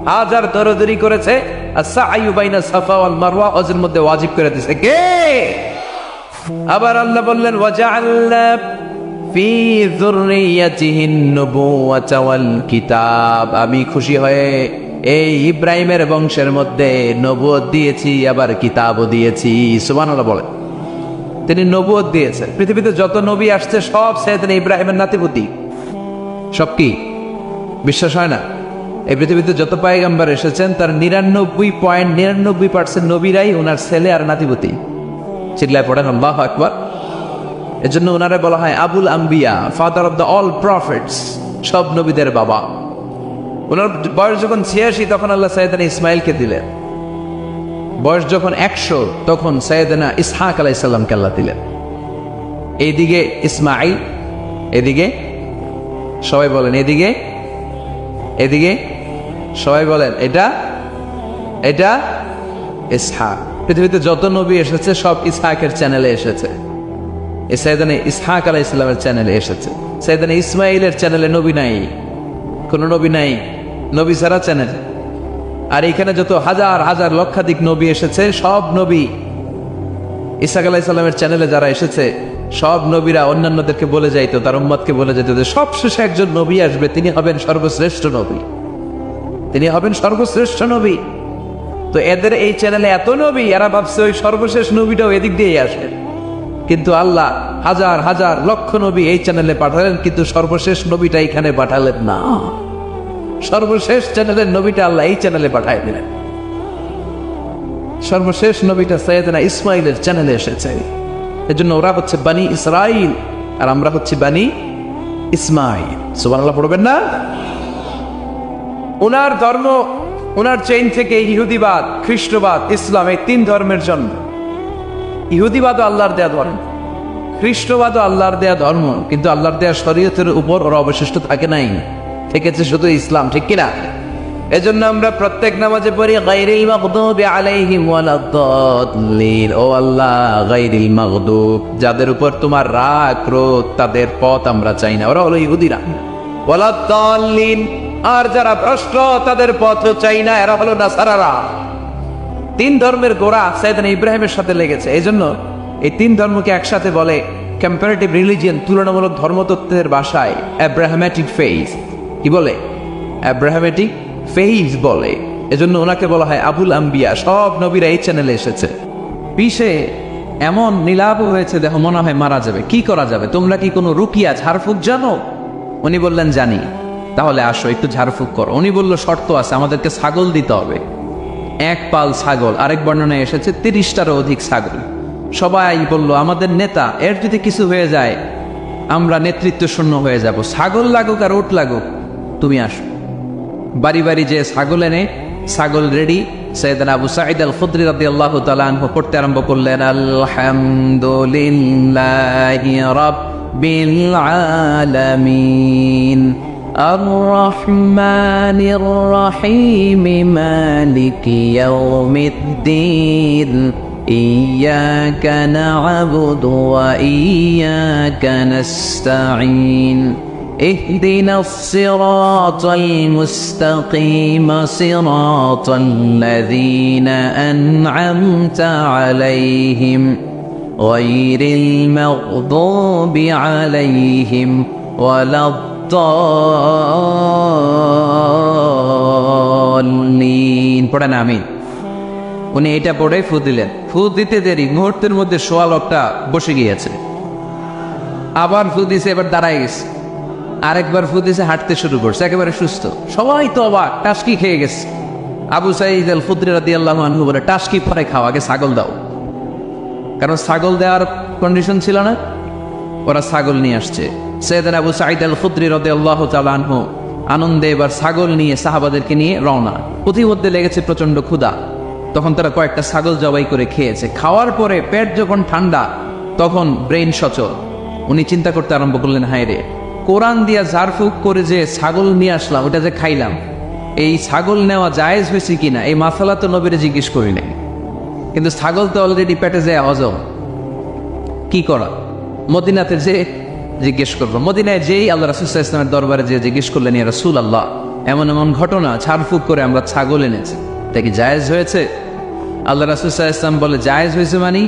Speaker 1: হাজার দরদরি করেছে আস-সা'য়ু বাইনা সাফা ওয়াল মারওয়া, হজের মধ্যে ওয়াজিব করে দিয়েছে কে? আবার আল্লাহ বললেন ওয়াজআলনা ফি যুররিয়াতিহিন নুবুওয়াতা ওয়াল কিতাব, আমি খুশি হয়ে এই ইব্রাহিমের বংশের মধ্যে নবুয়ত দিয়েছি, আবার কিতাবও দিয়েছি। সুবহানাল্লাহ বলেন। তিনি নবুয়ত দিয়েছেন। পৃথিবীতে যত নবী আসছে সব সাইয়েদনা ইব্রাহিমের নাতিপুতি। সব কি বিশ্বাস হয় না? এই পৃথিবীতে যত পয়গম্বর এসেছেন তার 99.99% নবীরাই ওনার ছেলে আর নাতিপুতি। চিল্লায় পড়েন আল্লাহু আকবার। এজন্য ওনারে বলা হয় আবুল আম্বিয়া, father of the all prophets, সব নবীদের বাবা। ওনার বয়স যখন 86 তখন আল্লাহ সাইয়েদনা ইসমাইলকে দিলেন। বয়স যখন 100 তখন সাইয়েদনা ইসহাক আলাইহিস সালামকে আল্লাহ দিলেন। এইদিকে ইসমাইল, এদিকে সবাই বলেন এদিকে, এদিকে সবাই বলেন এটা এটা ইসহাক। পৃথিবীতে যত নবী এসেছে সব ইসহাকের চ্যানেলে এসেছে। এই সাইয়েদনা ইসহাক আলাইহিস সালামের চ্যানেলে এসেছে। সাইয়েদনা ইসমাইলের চ্যানেলে নবী নাই, কোনো নবী নাই, নবী ছাড়া চ্যানেল। আর এখানে যত হাজার হাজার লক্ষাধিক নবী এসেছে সব নবী ইসহাক আলাইহিস সালামের চ্যানেলে যারা এসেছে সব নবীরা অন্যান্যদেরকে বলে যাইতো, তার উম্মতকে বলে যেত যে সবশেষে একজন নবী আসবে, তিনি হবেন সর্বশ্রেষ্ঠ নবী, তিনি হবেন সর্বশ্রেষ্ঠ নবী। তো এদের এই চ্যানেলে এত নবী, এরা ভাবছে ওই সর্বশেষ নবীটাও এদিক দিয়েই আসবে। কিন্তু আল্লাহ হাজার হাজার লক্ষ নবী এই চ্যানেলে পাঠালেন, কিন্তু সর্বশেষ নবীটা এখানে পাঠালেন না। সর্বশেষ চ্যানেলের নবীটা আল্লাহ এই চ্যানেলে পাঠায় দিলেন। সর্বশেষ নবীটা সাইয়েদনা ইসমাইলের চ্যানেলে এসেছে। এজন্য ওরা হচ্ছে বানি ইসরাইল আর আমরা হচ্ছে বানি ইসমাইল। সুবহানাল্লাহ পড়বেন না? ওনার ধর্ম, ওনার চেইন থেকে ইহুদিবাদ, খ্রিস্টবাদ, ইসলাম, এই 3 ধর্মের জন্য। ইহুদিবাদও আল্লাহর দেয়া ধর্ম, খ্রিস্টবাদও আল্লাহর দেয়া ধর্ম, কিন্তু আল্লাহর দেয়া শরীয়তের উপর ওরা অবশিষ্ট থাকে নাই, থেকেছে শুধু ইসলাম, ঠিক কিনা? এজন্য আমরা প্রত্যেক নামাজে পড়ি গায়রিল মাগদুবি আলাইহিম ওয়ালাদ-দাল্লিন, ও আল্লাহ গায়রিল মাগদুব, যাদের উপর তোমার রাগ ক্রোধ তাদের পথ আমরা চাই না, ওরা হলো ইহুদিরা। ওয়ালাদ-দাল্লিন, আর যারা ভ্রষ্ট তাদের পথও চাই না, এরা হলো নাসারারা। 3 ধর্মের গোড়া সাইয়েদনা ইব্রাহিমের সাথে লেগেছে। এজন্য এই 3 ধর্মকে একসাথে বলে কম্পারেটিভ রিলিজিয়ন, তুলনামূলক ধর্মতত্ত্বের ভাষায় অ্যাব্রাহামেটিক ফেইথ। কি বলে? অ্যাব্রাহামেটিক ফেইথ বলে। এজন্য ওনাকে বলা হয় আবুল আম্বিয়া। সব নবীরা এই চ্যানেলে এসেছে। পিছে এমন নীলাভ হয়েছে, দেখো মনে হয় মারা যাবে। কি করা যাবে? তোমরা কি কোনো রুকিয়া ঝাড়ফুঁক জানো? উনি বললেন জানি। তাহলে আসো একটু ঝাড়ফুঁক করো। উনি বলল শর্ত আছে, আমাদেরকে ছাগল দিতে হবে, 1 পাল ছাগল। আরেক বর্ণনায় এসেছে 30টারও অধিক ছাগল। সবাই বলল আমাদের নেতা, এর যদি কিছু হয়ে যায় আমরা নেতৃত্ব শূন্য হয়ে যাব, ছাগল লাগুক আর উট লাগুক, তুমি আসো। বাড়ি বাড়ি যে ছাগল এনে, ছাগল রেডি, সাইয়েদনা আবু সাঈদ আল খুদরি রাদিয়াল্লাহু তাআলা আনহু পড়তে আরম্ভ করলেন, আলহামদুলিল্লাহি রাব্বিল আলামিন আর-রাহমানির রাহিম মালিকি ইয়াউমিদ্দিন ইয়্যাকা না'বুদু ওয়া ইয়্যাকা নাস্তাঈন اهدنا الصراط المستقيم صراط الذين أنعمت عليهم غير المغضوب عليهم ولا الضالين পড়েন আমিন। উনি এটা পড়ে ফু দিলেন। ফু দিতে দেরি মুহূর্তের মধ্যে সোয়া লোকটা বসে গিয়েছে। আবার ফু দিছে, এবার দাঁড়ায় গেছে। আরেকবার ফু দিছে, হাঁটতে শুরু করছে, একেবারে সুস্থ। সবাই তো অবাক, টাসকি খেয়ে গেছে। আবু সাঈদ আল খুদরি রাদিয়াল্লাহু আনহু বলে, টাসকি পরে খাও, আগে ছাগল দাও। কারণ ছাগল দেওয়ার কন্ডিশন ছিল না, ওরা ছাগল নিয়ে আসছে। সাইয়েদনা আবু সাঈদ আল খুদরি রাদিয়াল্লাহু তাআলা আনহু আনন্দে এবার ছাগল নিয়ে সাহাবাদেরকে নিয়ে রওনা। প্রতিমধ্যে লেগেছে প্রচন্ড ক্ষুধা, তখন তারা কয়েকটা ছাগল জবাই করে খেয়েছে। খাওয়ার পরে পেট যখন ঠান্ডা, তখন ব্রেইন সচল। উনি চিন্তা করতে আরম্ভ করলেন, হায় রে, কোরআন দিয়া ঝাড়ফুঁক করে যে ছাগল নিয়ে আসলাম, ওটা যে খাইলাম, এই ছাগল নেওয়া জায়েজ হয়েছে কিনা এই মাসালা তো নবীরে জিজ্ঞেস করি নাই। কিন্তু ছাগল তো অলরেডি পেটে যায় হজম, কি করা? মদিনাতে যে জিজ্ঞেস করবো। মদিনায় যেই আল্লাহ রাসূল সাল্লাল্লাহু আলাইহি ওয়াসাল্লামের দরবারে যে জিজ্ঞেস করলেন, ইয়া রাসূলুল্লাহ, এমন এমন ঘটনা, ঝাড়ফুঁক করে আমরা ছাগল এনেছি, এটা কি জায়েজ হয়েছে? আল্লাহ রাসূল সাল্লাল্লাহু আলাইহি ওয়াসাল্লাম বলে, জায়েজ হয়েছে মানে?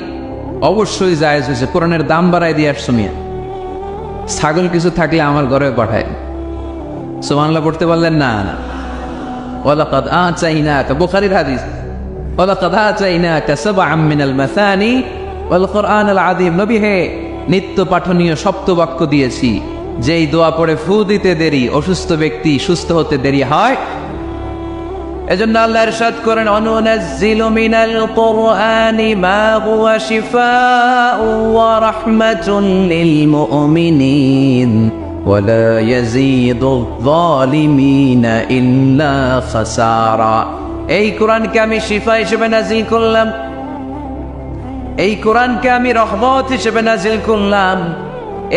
Speaker 1: অবশ্যই জায়েজ হয়েছে। কোরআনের দাম বাড়ায় দিয়ে আসছো মিয়া, ছাগল কিছু থাকলে আমার ঘরে পাঠায়। সুবহানাল্লাহ পড়তে পারলেন না? না। ওয়ালাকাদ আতাইনাকা, বুখারীর হাদিস, ওয়ালাকাদ আতাইনাকা সাবআম মিনাল মাসানি ওয়াল কুরআনাল আযীম। নবী হে, নিত্য পাঠনীয় সপ্তবাক্য দিয়েছি, যেই দোয়া পড়ে ফু দিতে দেরি অসুস্থ ব্যক্তি সুস্থ হতে দেরি হয়। এজন্য আল্লাহ ইরশাদ করেন, অনুনাজ্জিলু মিনাল কুরআনি মা হুয়া শিফাউ ওয়া রাহমাতুন লিল মুমিনিন ওয়া লা ইয়াজিদু যালিমিনা ইল্লা খাসারা। এই কোরআনকে আমি শিফা হিসেবে নাজিল করলাম, এই কোরআনকে আমি রহমত হিসেবে নাজিল করলাম,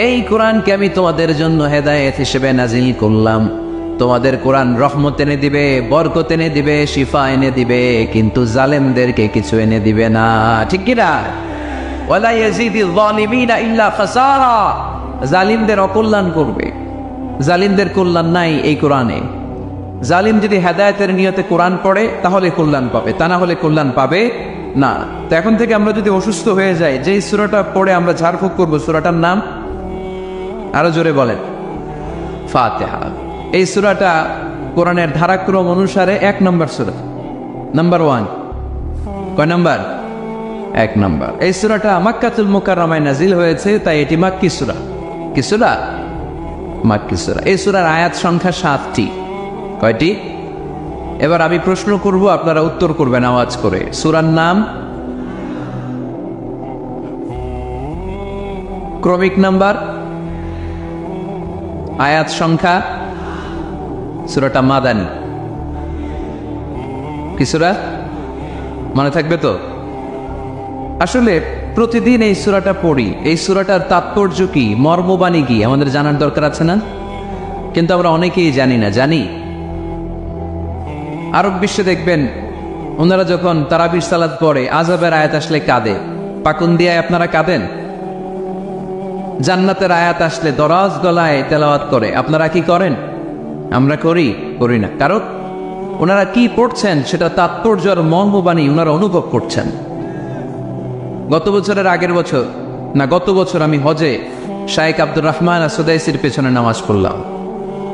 Speaker 1: এই কোরআনকে আমি তোমাদের জন্য হেদায়েত হিসেবে নাজিল করলাম। তোমাদের কোরআন রহমত এনে দিবে, বরকত এনে দিবে, শিফা এনে দিবে, কিন্তু জালেমদেরকে কিছু এনে দিবে না। ঠিক কি না? ওয়ালা ইয়াজিদিল যালিমিনা ইল্লা খাসারা। জালিমদের অকল্যাণ করবে, জালিমদের কল্যাণ নাই এই কোরআনে। জালিম যদি হেদায়েতের নিয়তে কোরআন পড়ে তাহলে কল্যাণ পাবে, তা না হলে কল্যাণ পাবে না। তো এখন থেকে আমরা যদি অসুস্থ হয়ে যাই, যেই সূরাটা পড়ে আমরা ঝাড়ফুঁক করবো, সূরাটার নাম আরো জোরে বলেন, ফাতিহা। এই সূরাটা কোরআনের ধারাক্রম অনুসারে 1 নম্বর সূরা, নাম্বার 1। কয় নাম্বার? 1 নম্বর। এই সূরাটা মক্কাতুল মুকাররমায় নাজিল হয়েছে, তাই এটি মাক্কি সূরা। কি সূরা? মাক্কি সূরা। এই সূরার আয়াত সংখ্যা 7টি। কয়টি? এবার আমি প্রশ্ন করব, আপনারা উত্তর করবেন আওয়াজ করে। সূরার নাম, ক্রমিক নাম্বার, আয়াত সংখ্যা। সূরাটা মাদানী। কি সূরা? মনে থাকবে তো? আসলে প্রতিদিন এই সূরাটা পড়ি, এই সূরাটার তাৎপর্য কি, মর্মবাণী কি আমাদের জানার দরকার আছে না? কিন্তু আমরা অনেকেই জানি না। জানি আরব বিশ্বে দেখবেন, ওনারা যখন তারাবির সালাত পড়ে, আযাবের আয়াত আসলে কাঁদে। পাকুন্দিয়ায় আপনারা কাঁদেন? জান্নাতের আয়াত আসলে দরাজ গলায় তেলাওয়াত করে। আপনারা কি করেন? আমরা করি না। কারণ ওনারা কি পড়ছেন সেটা তাৎপর্য আর মর্মবাণী ওনারা অনুভব করছেন। গত বছরের আগের বছর না, গত বছর আমি হজে শাইখ আব্দুর রহমান আসুদাইসির পেছনে নামাজ পড়লাম।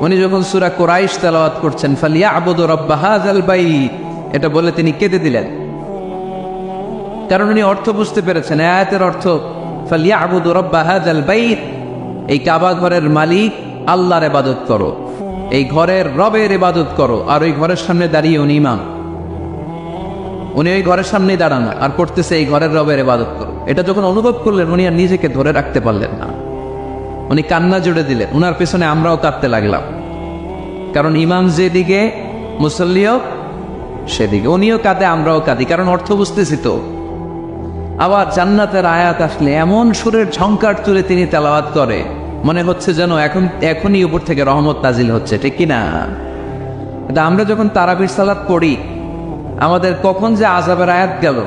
Speaker 1: উনি যখন সূরা কুরাইশ তেলাওয়াত করছেন, ফালিয়াবুদু রাব্ব হাযাল বাইত, এটা বলে তিনি কেঁদে দিলেন। কারণ উনি অর্থ বুঝতে পেরেছেন। আয়াতের অর্থ ফালিয়াবুদু রাব্ব হাযাল বাইত, এই কাবা ঘরের মালিক আল্লাহর ইবাদত করো, এই ঘরের রবের ইবাদত করো। আর ওই ঘরের সামনে দাঁড়িয়ে উনি ইমাম, উনি ওই ঘরের সামনেই দাঁড়ানো আর পড়তেছে এই ঘরের রবের ইবাদত করো। এটা যখন অনুভব করলেন, উনি আর নিজেকে ধরে রাখতে পারলেন না, উনি কান্না জুড়ে দিলেন। উনার পেছনে আমরাও কাঁদতে লাগলাম। কারণ ইমাম যেদিকে মুসল্লিও সেদিকে। উনিও কাঁদে, আমরাও কাঁদি, কারণ অর্থ বুঝতেছি তো। আবার জান্নাতের আয়াত আসলে এমন সুরের ঝংকার তুলে তিনি তেলাওয়াত করে, মনে হচ্ছে যেন এখনই উপর থেকে রহমত নাজিল হচ্ছে, ঠিক কিনা? কিন্তু আমরা যখন তারাবির সালাত পড়ি, আমাদের কখন যে আযাবের আয়াত গেল,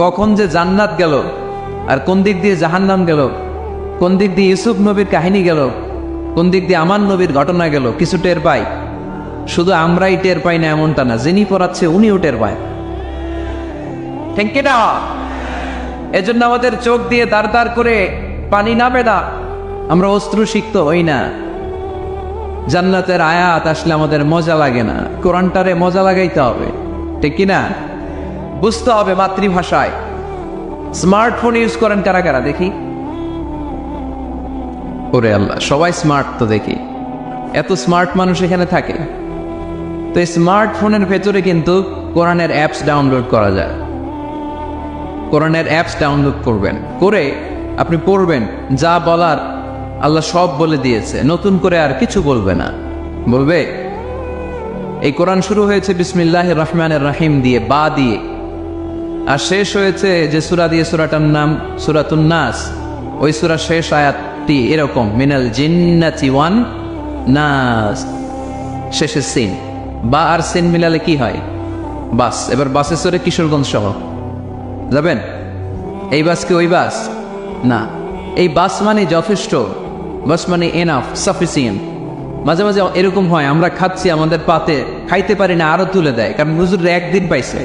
Speaker 1: কখন যে জান্নাত গেল, আর কোন দিক দিয়ে জাহান্নাম গেল, কোন দিক দিয়ে ইউসুফ নবীর কাহিনী গেল, কোন দিক দিয়ে আমার নবীর ঘটনা গেল, কিছু টের পাই। শুধু আমরাই টের পাই না এমনটা না, যিনি পড়াচ্ছে উনিও টের পায়, ঠিক কিনা? এজন্য আমাদের চোখ দিয়ে দাঁড় দাঁড় করে পানি নামে না, আমরা অশ্রুসিক্ত হই না। জান্নাতের আয়াত আসলে আমাদের মজা লাগে না, কোরআনটারে মজা লাগাইতে হবে, ঠিক কিনা? বুঝতে হবে মাতৃভাষায়। স্মার্টফোন ইউজ করেন কারা কারা দেখি? ওরে আল্লাহ, সবাই স্মার্ট তো দেখি, এত স্মার্ট মানুষ এখানে থাকে। তো এই স্মার্টফোনের ভেতরে কিন্তু কোরআনের অ্যাপস ডাউনলোড করা যায়। কোরআনের অ্যাপস ডাউনলোড করবেন, করে আপনি পড়বেন, যা বলার আল্লাহ সব বলে দিয়েছে, নতুন করে আর কিছু বলবে না। বলবে এই কোরআন শুরু হয়েছে বিসমিল্লাহির রহমানির রহিম দিয়ে, বা দিয়ে, আর শেষ হয়েছে যে সূরা দিয়ে, সূরাটার নাম সূরাতুন নাস। ওই সূরার শেষ আয়াতটি এরকম, মিনাল জিন্নাতি ওয়ান নাস, শেষে সিন। বা আর সিন মিলালে কি হয়? বাস। এবার বাসে চড়ে কিশোরগঞ্জ সহ যাবেন? এই বাস কি ওই বাস? না, এই বাস মানে যথেষ্ট, বাস মানে এনাফ, সাফিসিয়েন্ট। মাঝে মাঝে এরকম হয়, আমরা খাচ্ছি, আমাদের পাতে খাইতে পারি না, আরো তুলে দেয়, কারণ হুজুর একদিন পাইছে,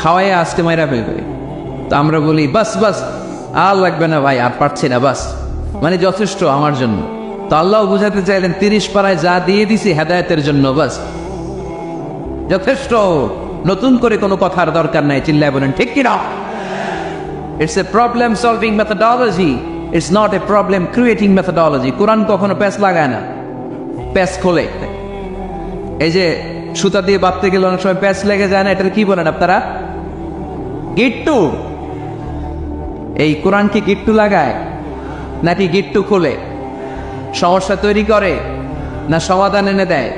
Speaker 1: খাওয়াই আজকে মাইরা ফেলবে। তো আমরা বলি বাস বাস, আর লাগবে না ভাই, আর পারছি না, বাস মানে যথেষ্ট আমার জন্য। তো আল্লাহ বুঝাতে চাইলেন 30 পারায় যা দিয়ে দিছি হেদায়েতের জন্য, বাস যথেষ্ট, নতুন করে কোনো কথার দরকার নাই। চিল্লায় বলেন ঠিক কিনা? It's a problem solving methodology, it's not a problem creating methodology. কোরআন কখনো প্যাচ লাগায় না, প্যাচ খোলে। এই যে সুতা দিয়ে বাঁধতে গেলে অনেক সময় প্যাচ লেগে যায় না, এটার কি বলেন আপনারা? গিট্টু। এই কোরআন কি গিট্টু লাগায় নাকি গিট্টু খোলে? সমস্যা তৈরি করে না সমাধান এনে দেয়?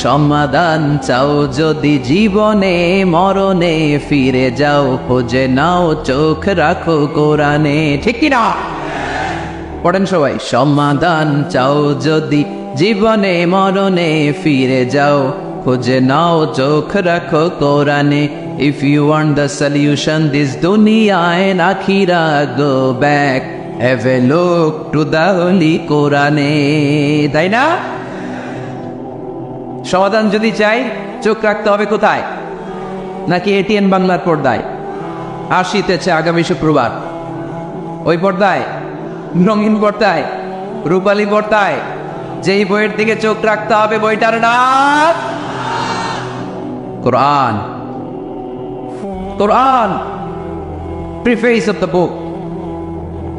Speaker 1: সমাধান চাও যদি জীবনে মরণে, ফিরে যাও খোঁজে নাও, চোখ রাখো কোরআনে, ঠিক কিনা? পড়েন সবাই, সমাধান চাও যদি জীবনে মরণে, ফিরে যাও খোঁজে নাও, চোখ রাখো কোরআনে। If you want the solution this দুনিয়া এন্ড আখিরা, go back, have a look to the holy কোরআনে। তাই না? সমাধান যদি চাই, চোখ রাখতে হবে কোথায়? নাকি এটিএন বাংলার পর্দায় আসিতেছে আগামী শুক্রবার, ওই পর্দায়, রঙিন পর্দায়, রূপালী পর্দায়? যেই বইয়ের দিকে চোখ রাখতে হবে, বইটার নাম কোরআন। কোরআন, প্রিফেস অফ দ্য বুক,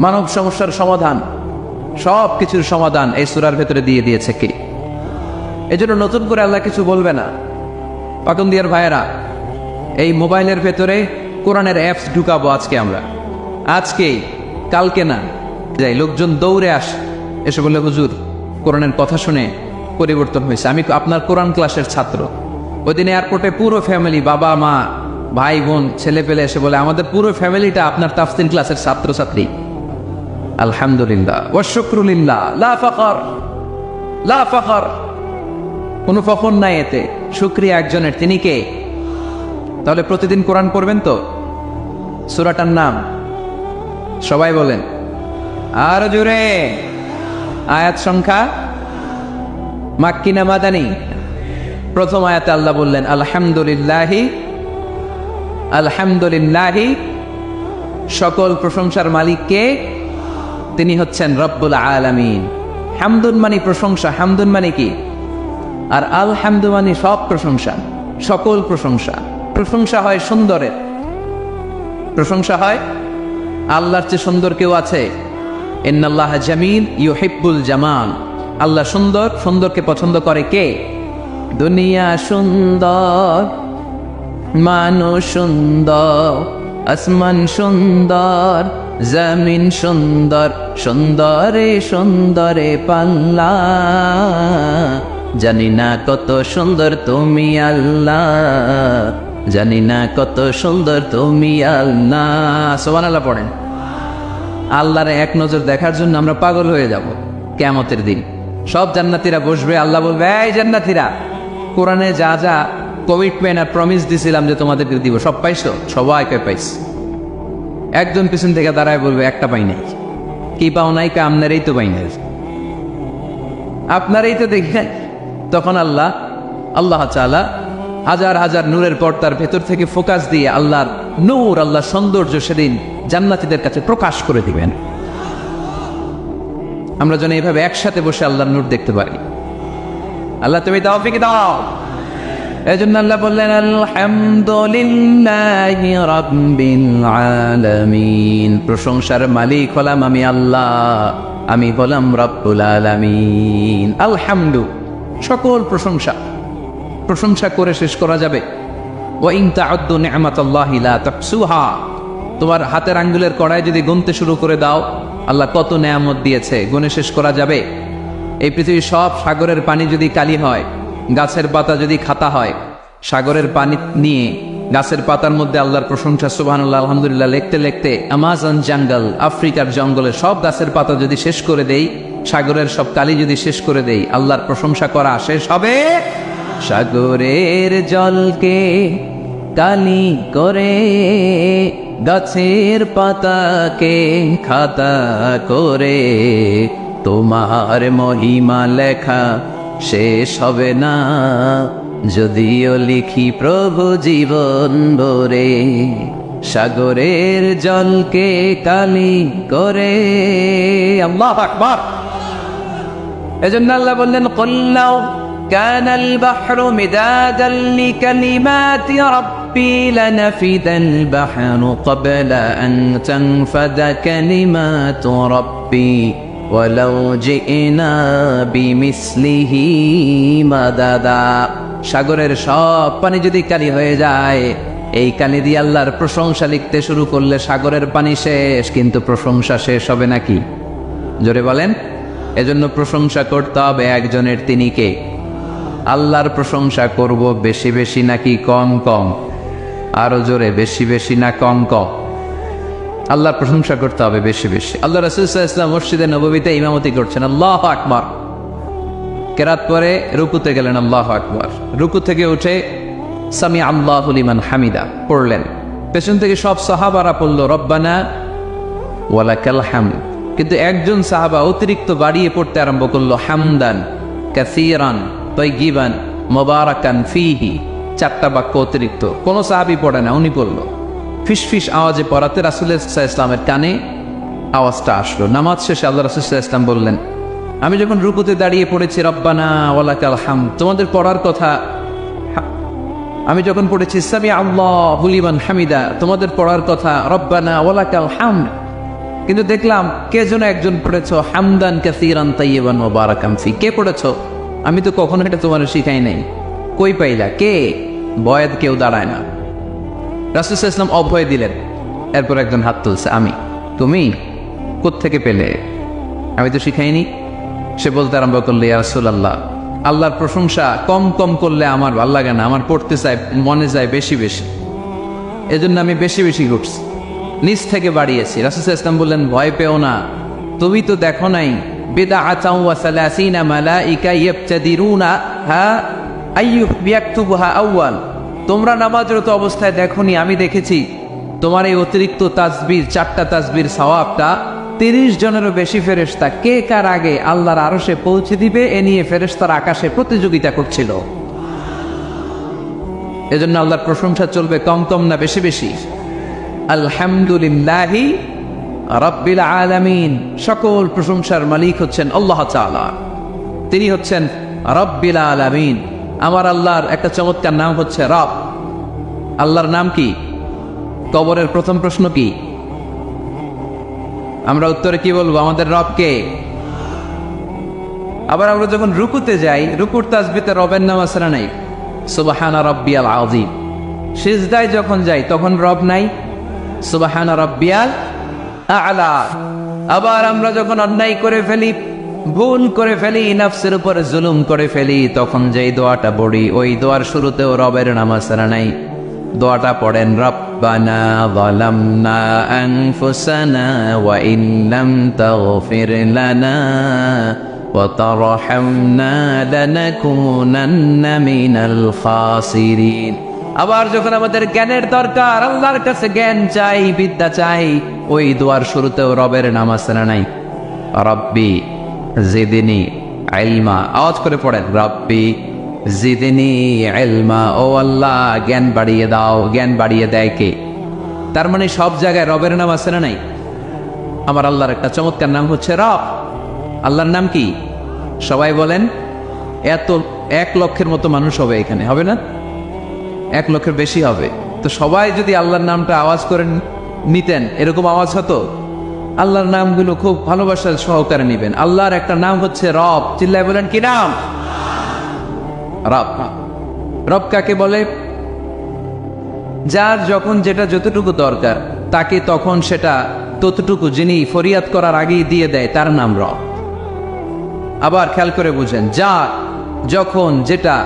Speaker 1: মানব সমস্যার সমাধান, সব কিছুর সমাধান এই সূরার ভেতরে দিয়ে দিয়েছে কে? এজন্য নতুন করে আল্লাহ কিছু বলবে না। পাকন্দিয়ার ভাইয়েরা, এই মোবাইলের ভেতরে কোরআনের অ্যাপস ঢুকাবো আজকে আমরা, আজকেই, কালকে না। যাই লোকজন দৌড়ে এসে বলে হুজুর কোরআনের কথা শুনে পরিবর্তন হয়েছে, আমি আপনার কোরআন ক্লাসের ছাত্র। ওই দিন এয়ারপোর্টে পুরো ফ্যামিলি, বাবা মা ভাই বোন ছেলে পেলে এসে বলে আমাদের পুরো ফ্যামিলিটা আপনার তাফসীর ক্লাসের ছাত্রছাত্রী। আলহামদুলিল্লাহ ওয়া শুকরুলিল্লাহ, লা ফাখর, লা ফাখর, কোনো ফখর নাই এতে, শুকরিয়া একজনের, তিনি কে? তাহলে প্রতিদিন কোরআন পড়বেন তো? সূরাটার নাম সবাই বলেন আর জোরে। আয়াত সংখ্যা মাক্কি না মাদানী? প্রথম আয়াতে আল্লাহ বললেন আলহামদুলিল্লাহি, আলহামদুলিল্লাহি, সকল প্রশংসার মালিক কে? তিনি হচ্ছেন রব্বুল আলামিন। হামদুন মানে প্রশংসা, হামদুন মানে কি? আর আলহামদু মানে সব প্রশংসা, সকল প্রশংসা। প্রশংসা হয় সুন্দরের, প্রশংসা হয় আল্লাহর চেয়ে সুন্দর কেউ আছে? ইন্নাল্লাহ জামিল ইউহিব্বুল জামাল, আল্লাহ সুন্দর, সুন্দরকে পছন্দ করে কে? দুনিয়া সুন্দর, মানুষ সুন্দর, আসমান সুন্দর, জমিন সুন্দর, সুন্দরে সুন্দরে পাল্লা, জানি না কত সুন্দর তুমি আল্লাহ, জানি না কত সুন্দর তুমি আল্লাহ। সুবহানাল্লাহ পড়েন। আল্লাহর এক নজর দেখার জন্য আমরা পাগল হয়ে যাব কিয়ামতের দিন। সব জান্নাতীরা বসবে, আল্লাহ বলবে, এই জান্নাতীরা, কোরআনে যা যা কমিটমেন্ট আর প্রমিস দিছিলাম যে তোমাদেরকে দিব, সব পাইছো? সবাইকে পাইছি। একজন পিছন থেকে দাঁড়ায় বলবে, একটা পাই নাই। কি পাও নাই? কা আপনারই তো পাই নাই, আপনারই তো দেখে। তখন আল্লাহ তাআলা হাজার হাজার নূরের পর্দার ভেতর থেকে ফোকাস দিয়ে আল্লাহর নূর, আল্লাহর সৌন্দর্য সেদিন জান্নাতীদের কাছে প্রকাশ করে দিবেন। আমরা যেন এইভাবে একসাথে বসে আল্লাহর নূর দেখতে পারি। আল্লাহ তুমি তৌফিক দাও। এজন্য আল্লাহ বললেন, আলহামদুলিল্লাহি রাব্বিল আলামিন, প্রশংসার মালিক হলাম আমি আল্লাহ, আমি হলাম রব্বুল আলামিন। আলহামদু, সকল প্রশংসা, প্রশংসা করে শেষ করা যাবে। ওয়া ইন তা'উদ্দু নি'মাতাল্লাহি লা তুহসুহা, তোমার হাতের আঙ্গুলের কড়ায় যদি গুনতে শুরু করে দাও আল্লাহ কত নেয়ামত দিয়েছে, গুনে শেষ করা যাবে? এই পৃথিবীর সব সাগরের পানি যদি কালি হয়, গাছের পাতা যদি খাতা হয়, সাগরের পানি নিয়ে গাছের পাতার মধ্যে আল্লাহর প্রশংসা সুবহানাল্লাহ আলহামদুলিল্লাহ লিখতে লিখতে আমাজন জঙ্গল, আফ্রিকার জঙ্গলের সব গাছের পাতা যদি শেষ করে দেই, সাগরের সব কালি যদি শেষ করে দেই, আল্লাহর প্রশংসা করা শেষ হবে? সাগরের জলকে কালি করে, গাছের পাতাকে খাতা করে, তোমার মহিমা লেখা শেষ হবে না, যদিও লিখি প্রভু জীবন ভরে। সাগরের জলকে কালি করে। আল্লাহু আকবার। এজন্য আল্লাহ বললেন, কুল্লাউ কানাল বাহরু মিদাদান লিকালিমাতি রাব্বি লানাফিদাল বাহরু ক্বাবলা আন তানফাদা কালিমাতু রাব্বি ওয়ালাউ জিনা বিমিসলিহি মাদাদা। সাগরের সব পানি যদি কালি হয়ে যায়, এই কালি দিয়ে আল্লাহর প্রশংসা লিখতে শুরু করলে সাগরের পানি শেষ, কিন্তু প্রশংসা শেষ হবে নাকি? জোরে বলেন। এজন্য প্রশংসা করতে হবে একজনের, তিনি কে? আল্লাহর প্রশংসা করব বেশি বেশি নাকি কম কম? আরো জোরে, বেশি বেশি না কম কম? আল্লাহর প্রশংসা করতে হবে বেশি বেশি। আল্লাহ রাসূল সাল্লাল্লাহু আলাইহি ওয়াসাল্লাম মসজিদে নববীতে ইমামতি করছেন, আল্লাহু আকবার। কেরাত পরে রুকুতে গেলেন, আল্লাহু আকবার। রুকু থেকে উঠে সামি আল্লাহু লিমান হামিদা পড়লেন। পেছন থেকে সব সাহাবারা পড়ল রব্বানা ওয়ালাকাল হামদ, কিন্তু একজন সাহাবা অতিরিক্ত বাড়িয়ে পড়তে আরম্ভ করলো, হামদান কাসীরান তাইয়িবান মুবারাকান ফীহি। চারটা বাক্য অতিরিক্ত, কোন সাহাবী পড়ে না, উনি পড়ল। ফিসফিস আওয়াজে পড়াতে রাসূল সাল্লাল্লাহু আলাইহি ওয়াসাল্লামের কানে আওয়াজটা আসলো। নামাজ শেষে আল্লাহ রাসূল সাল্লাল্লাহু আলাইহি ওয়াসাল্লাম বললেন, আমি যখন রুকুতে দাঁড়িয়ে পড়েছি রব্বানা ওয়ালাকাল হামদ, তোমাদের পড়ার কথা, আমি যখন পড়েছি সামি আল্লাহু লিমান হামিদা, তোমাদের পড়ার কথা রব্বানা ওয়ালাকাল হামদ, কিন্তু দেখলাম কে যেন একজন পড়েছ হামদান কাসীরান তাইয়িবান মুবারাকান ফি। কে পড়েছ? আমি তো কখনো এটা তোমার শিখাই নাই। কই পাইলা? কে? বয়াত কেউ দাঁড়ায় না। রাসূল সাল্লাল্লাহু আলাইহি ওয়াসাল্লাম অভয় দিলেন। এরপর একজন হাত তুলছে, আমি। তুমি কোত্থেকে পেলে? আমি তো শিখাইনি। সে বলতে আরম্ভ করলে, ইয়া রাসূলুল্লাহ, আল্লাহর প্রশংসা কম কম করলে আমার ভালো লাগে না, আমার পড়তে চাই, মনে যায় বেশি বেশি, এজন্য আমি বেশি বেশি করছি, নিচ থেকে বাড়িয়েছি। রাসূল সাল্লাল্লাহু আলাইহি ওয়াসাল্লাম বললেন, ভয় পেও না, তুমি তো দেখো নাই বিদআতাও ওয়া সালাসিনা মালাইকা ইয়াবতাদিরুনা হা আইয়ুব ইয়াকতুবুহা আউয়াল। তোমরা নামাজরত অবস্থায় দেখোনি, আমি দেখেছি তোমার এই অতিরিক্ত তাসবিহ, 4টা তাসবির সওয়াবটা 30 জনেরও বেশি ফেরেশতা কে কার আগে আল্লাহর আরশে পৌঁছে দিবে, এ নিয়ে ফেরেশতারা আকাশে প্রতিযোগিতা করছিল। এজন্য আল্লাহর প্রশংসা চলবে কম কম না বেশি বেশি। আলহামদুলিল্লাহি রাব্বিল আলামিন, সকল প্রশংসার মালিক হচ্ছেন আল্লাহ তাআলা, তিনি হচ্ছেন রাব্বিল আলামিন। আমার আল্লাহর একটা চমৎকার নাম হচ্ছে রব। আল্লাহর নাম কি? কবরের প্রথম প্রশ্ন কি? আমরা উত্তরে কি বলবো? আমাদের রব কে? আবার আমরা যখন রুকুতে যাই, রুকুর তাসবিতে রবের নাম আছে না নাই? সুবহানা রাব্বিয়াল আযীম। সিজদায় যখন যাই তখন রব নাই, সুবহানা রাব্বিয়াল আ'লা। আবার আমরা যখন অন্যায় করে ফেলি, ভুল করে ফেলি, নফসের উপর জুলুম করে ফেলি, তখন যেই দোয়াটা পড়ি ওই দোয়ার শুরুতেও রবের নাম আসরা নাই। দোয়াটা পড়েন, রব্বানা যালামনা আনফুসানা ওয়া ইন লাম তাগফির লানা ওয়া তারহামনা লানাকুনান্না মিনাল খাসিরিন। আবার যখন আমাদের জ্ঞানের দরকার, আল্লাহর কাছে জ্ঞান চাই, বিদ্যা চাই, ওই দোয়ার শুরুতেও রবের নাম আসরা নাই। রব্বি জিদনি ইলমা, আওয়াজ করে পড়েন, রব্বি জিদনি ইলমা, ও আল্লাহ জ্ঞান বাড়িয়ে দাও। জ্ঞান বাড়িয়ে দেয় কে? তার মানে সব জায়গায় রবের নাম আছে না নাই? আমার আল্লাহর একটা চমৎকার নাম হচ্ছে রব। আল্লাহর নাম কি? সবাই বলেন। এত 1 লক্ষের মতো মানুষ হবে এখানে, হবে না? 1 লক্ষের বেশি হবে। তো সবাই যদি আল্লাহর নামটা আওয়াজ করে নিতেন, এরকম আওয়াজ হতো। আল্লাহর নামগুলো খুব ভালোবাসার সহকারে নিবেন। আল্লাহর একটা নাম হচ্ছে রব। চিল্লায় বলেন, কি নাম? রব। রব কাকে বলে? যার যখন যেটা যতটুকু দরকার তাকে তখন সেটা ততটুকু যিনি ফরিয়াদ করার আগেই দিয়ে দেয়, তার নাম রব। আবার খেয়াল করে বুঝেন, যার যখন যেটা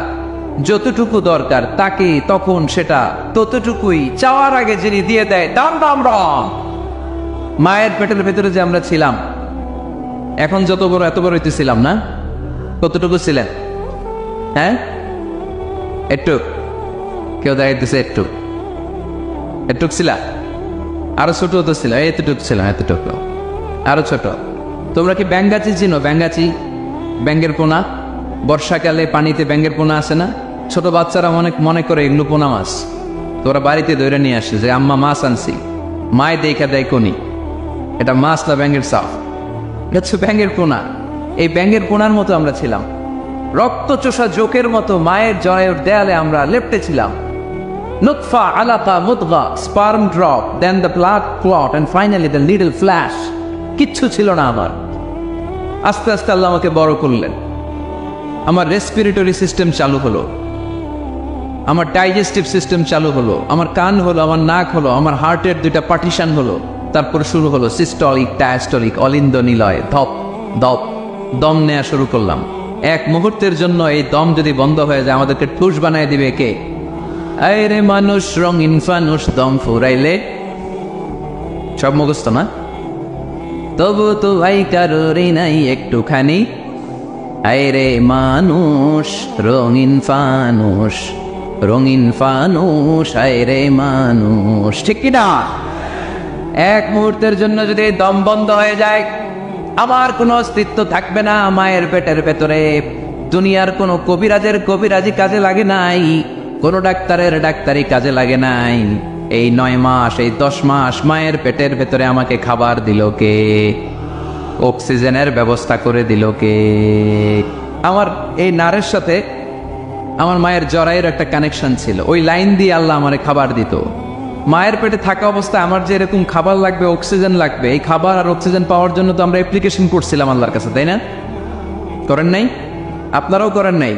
Speaker 1: যতটুকু দরকার তাকে তখন সেটা ততটুকুই চাওয়ার আগে যিনি দিয়ে দেয়, তার নাম রব। মায়ের পেটের ভেতরে যে আমরা ছিলাম, এখন যত বড় এত বড় হইতেছিলাম না? কতটুকু ছিলেন? হ্যাঁ, একটু। কেউ দেখাইতেছে একটু একটু ছিলা? আরো ছোট হতো ছিল, এতটুক ছিলাম, এতটুকু, আরো ছোট। তোমরা কি ব্যাঙ্গাচি চিনো? ব্যাঙ্গাচি, ব্যাঙ্গের পোনা। বর্ষাকালে পানিতে ব্যাঙ্গের পোনা আসে না? ছোট বাচ্চারা মনে করে এগুলো পোনা মাছ। তোরা বাড়িতে দৌড়ে নিয়ে আসে যে আম্মা মাছ আনছি, মায় দেখা দেয় কোনি, এটা মাছ না ব্যাঙ্গের সাফ, হচ্ছে ব্যাঙ্গের পোনা। এই ব্যাঙ্গের পোনার মতো আমরা ছিলাম, রক্তচোষা জোকের মতো মায়ের জরায়ুর দেয়ালে আমরা লেপ্টে ছিলাম। নুতফা, আলাকা, মুদগা, sperm drop, then the blood clot and finally the little flesh. কিচ্ছু ছিল না আমার। আস্তে আস্তে আল্লাহ আমাকে বড় করলেন। আমার রেসপিরেটরি সিস্টেম চালু হলো, আমার ডাইজেস্টিভ সিস্টেম চালু হলো, আমার কান হলো, আমার নাক হলো, আমার হার্টের 2টা পার্টিশন হলো। তারপর শুরু হলো সিস্টলিক, ডায়াস্টলিক, অলিন্দ নিলয়, ধপ ধপ দম নেওয়া শুরু করলাম। 1 মুহূর্তের জন্য এই দম যদি বন্ধ হয়ে যায়, আমাদেরকে ঠুস বানায় দিবে কে? আরে মানুষ রঙিন ফানুষ, দম ফুরাইলে সব মুখস্থ না? তবু তো ভাই কারোরই নাই একটুখানি, আরে মানুষ রঙিন ফানুষ, রঙিন ফানুষ, আরে মানুষ। ঠিক কিনা? 1 মুহূর্তের জন্য যদি দম বন্ধ হয়ে যায়, আমার কোনো অস্তিত্ব থাকবে না মায়ের পেটের ভেতরে। দুনিয়ার কোনো কবিরাজের কবিরাজি কাজে লাগে নাই, কোনো ডাক্তারের ডাক্তারি কাজে লাগে নাই। এই 9 মাস, এই 10 মাস মায়ের পেটের ভেতরে আমাকে খাবার দিল কে? অক্সিজেনের ব্যবস্থা করে দিল কে? আমার এই নারের সাথে আমার মায়ের জরায়ের একটা কানেকশন ছিল, ওই লাইন দিয়ে আল্লাহ আমারে খাবার দিত। মায়ের পেটে থাকা অবস্থায় আমার যে এরকম খাবার লাগবে, অক্সিজেন লাগবে, এই খাবার আর অক্সিজেন পাওয়ার জন্য তো আমরা অ্যাপ্লিকেশন করছিলাম আল্লাহর কাছে, তাই না? করেন নাই? আপনারাও করেন নাই?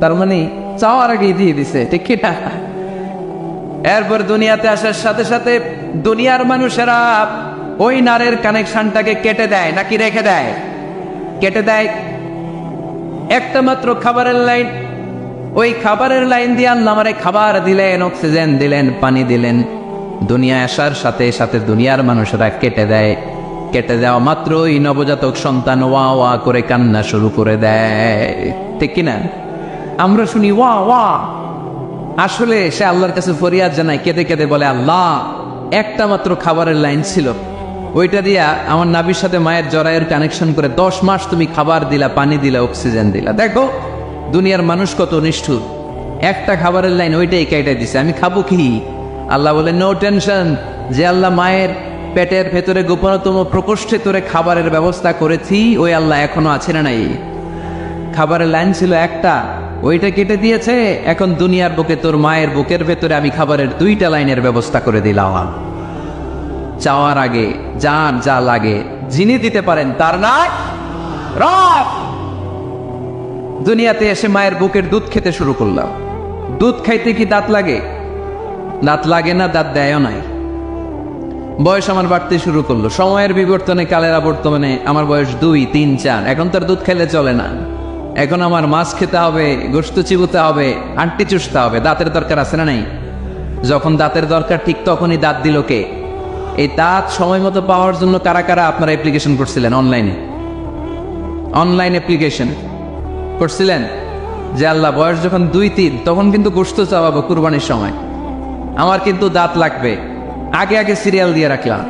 Speaker 1: তার মানে চাওয়ার আগেই দিয়ে দিছে, ঠিক কি না? এরপর দুনিয়াতে আসার সাথে সাথে দুনিয়ার মানুষেরা ওই নারের কানেকশনটাকে কেটে দেয় নাকি রেখে দেয়? কেটে দেয়। একটা মাত্র খাবারের লাইন, ওই খাবারের লাইন দিয়ে আল্লাহ আমারে খাবার দিলেন, অক্সিজেন দিলেন, পানি দিলেন। দুনিয়া আসার সাথে সাথে দুনিয়ার মানুষেরা কেটে দেয়। কেটে দেওয়া মাত্রই নবজাতক সন্তান ওয়া ওয়া করে কান্না শুরু করে দেয়, ঠিক কিনা? আমরা শুনি ওয়া ওয়া, আসলে সে আল্লাহর কাছে ফরিয়াদ জানায়, কেঁদে কেঁদে বলে, আল্লাহ একটা মাত্র খাবারের লাইন ছিল, ওইটা দিয়া আমার নাভির সাথে মায়ের জরায়ের কানেকশন করে 10 মাস তুমি খাবার দিলা, পানি দিলা, অক্সিজেন দিলা। দেখো দুনিয়ার মানুষ কত নিষ্ঠুর, একটা খাবারের লাইন ওইটাই কেটে দিছে, আমি খাবো কি? আল্লাহ বলে, নো টেনশন, যে আল্লাহ মায়ের পেটের ভেতরে গোপনতম প্রকোষ্ঠে তোরে খাবারের ব্যবস্থা করেছি, ওই আল্লাহ এখনো আছে না নাই? খাবারের লাইন ছিল একটা, ওইটা কেটে দিয়েছে। এখন দুনিয়ার বুকে তোর মায়ের বুকের ভেতরে আমি খাবারের 2টা লাইনের ব্যবস্থা করে দিলাম। চাওয়ার আগে যার যা লাগে যিনি দিতে পারেন তার নাম রব। দুনিয়াতে এসে মায়ের বুকের দুধ খেতে শুরু করলাম। দুধ খাইতে কি দাঁত লাগে? দাঁত লাগে না, দাঁত দেয়ও নাই। বয়স আমার বাড়তে শুরু করলো, সময়ের বিবর্তনে কালের আবর্তমানে আমার বয়স 2, 3, 4। এখন তার দুধ খেলে চলে না, এখন আমার মাছ খেতে হবে, গোশত চিবুতে হবে, আন্টি চুষতে হবে। দাঁতের দরকার আছে না নাই? যখন দাঁতের দরকার ঠিক তখনই দাঁত দিল কে? এই দাঁত সময় মতো পাওয়ার জন্য কারা কারা আপনারা অ্যাপ্লিকেশন করছিলেন? অনলাইন অ্যাপ্লিকেশন করছিলেন যে আল্লাহ বয়স যখন 2, 3 তখন কিন্তু গোশত চাওয়াবো কুরবানির সময়, আমার কিন্তু দাঁত লাগবে, আগে আগে সিরিয়াল দিয়ে রাখলাম,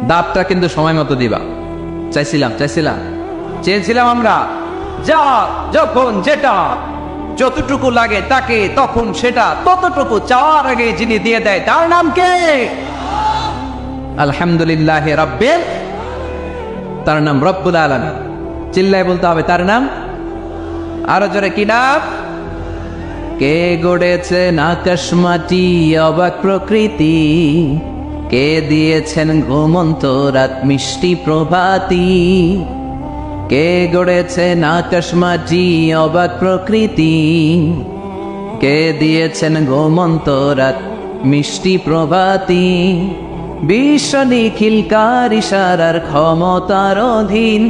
Speaker 1: দাঁতটা কিন্তু সময় মতো দিবা। চেয়েছিলাম আমরা, যা যখন যেটা যতটুকু লাগে তাকে তখন সেটা ততটুকু চাওয়ার আগে যিনি দিয়ে দেয় তার নাম কে? আলহামদুলিল্লাহ রাব্বিল, তার নাম রব্বুল আলামিন। চিল্লায় বলতে হবে তার নাম। আরো জোরে কি নাম? কে গড়েছেন আকাশ মাটি অবাক প্রকৃতি, কে দিয়েছেন ঘুমন্ত রাত মিষ্টি প্রভাতী, কে গড়েছেন আকাশ মাটি অবাক প্রকৃতি, কে দিয়েছেন ঘুমন্ত রাত মিষ্টি প্রভাতী, বিশ্ব নিখিলকার ইশারার ক্ষমতার অধীন,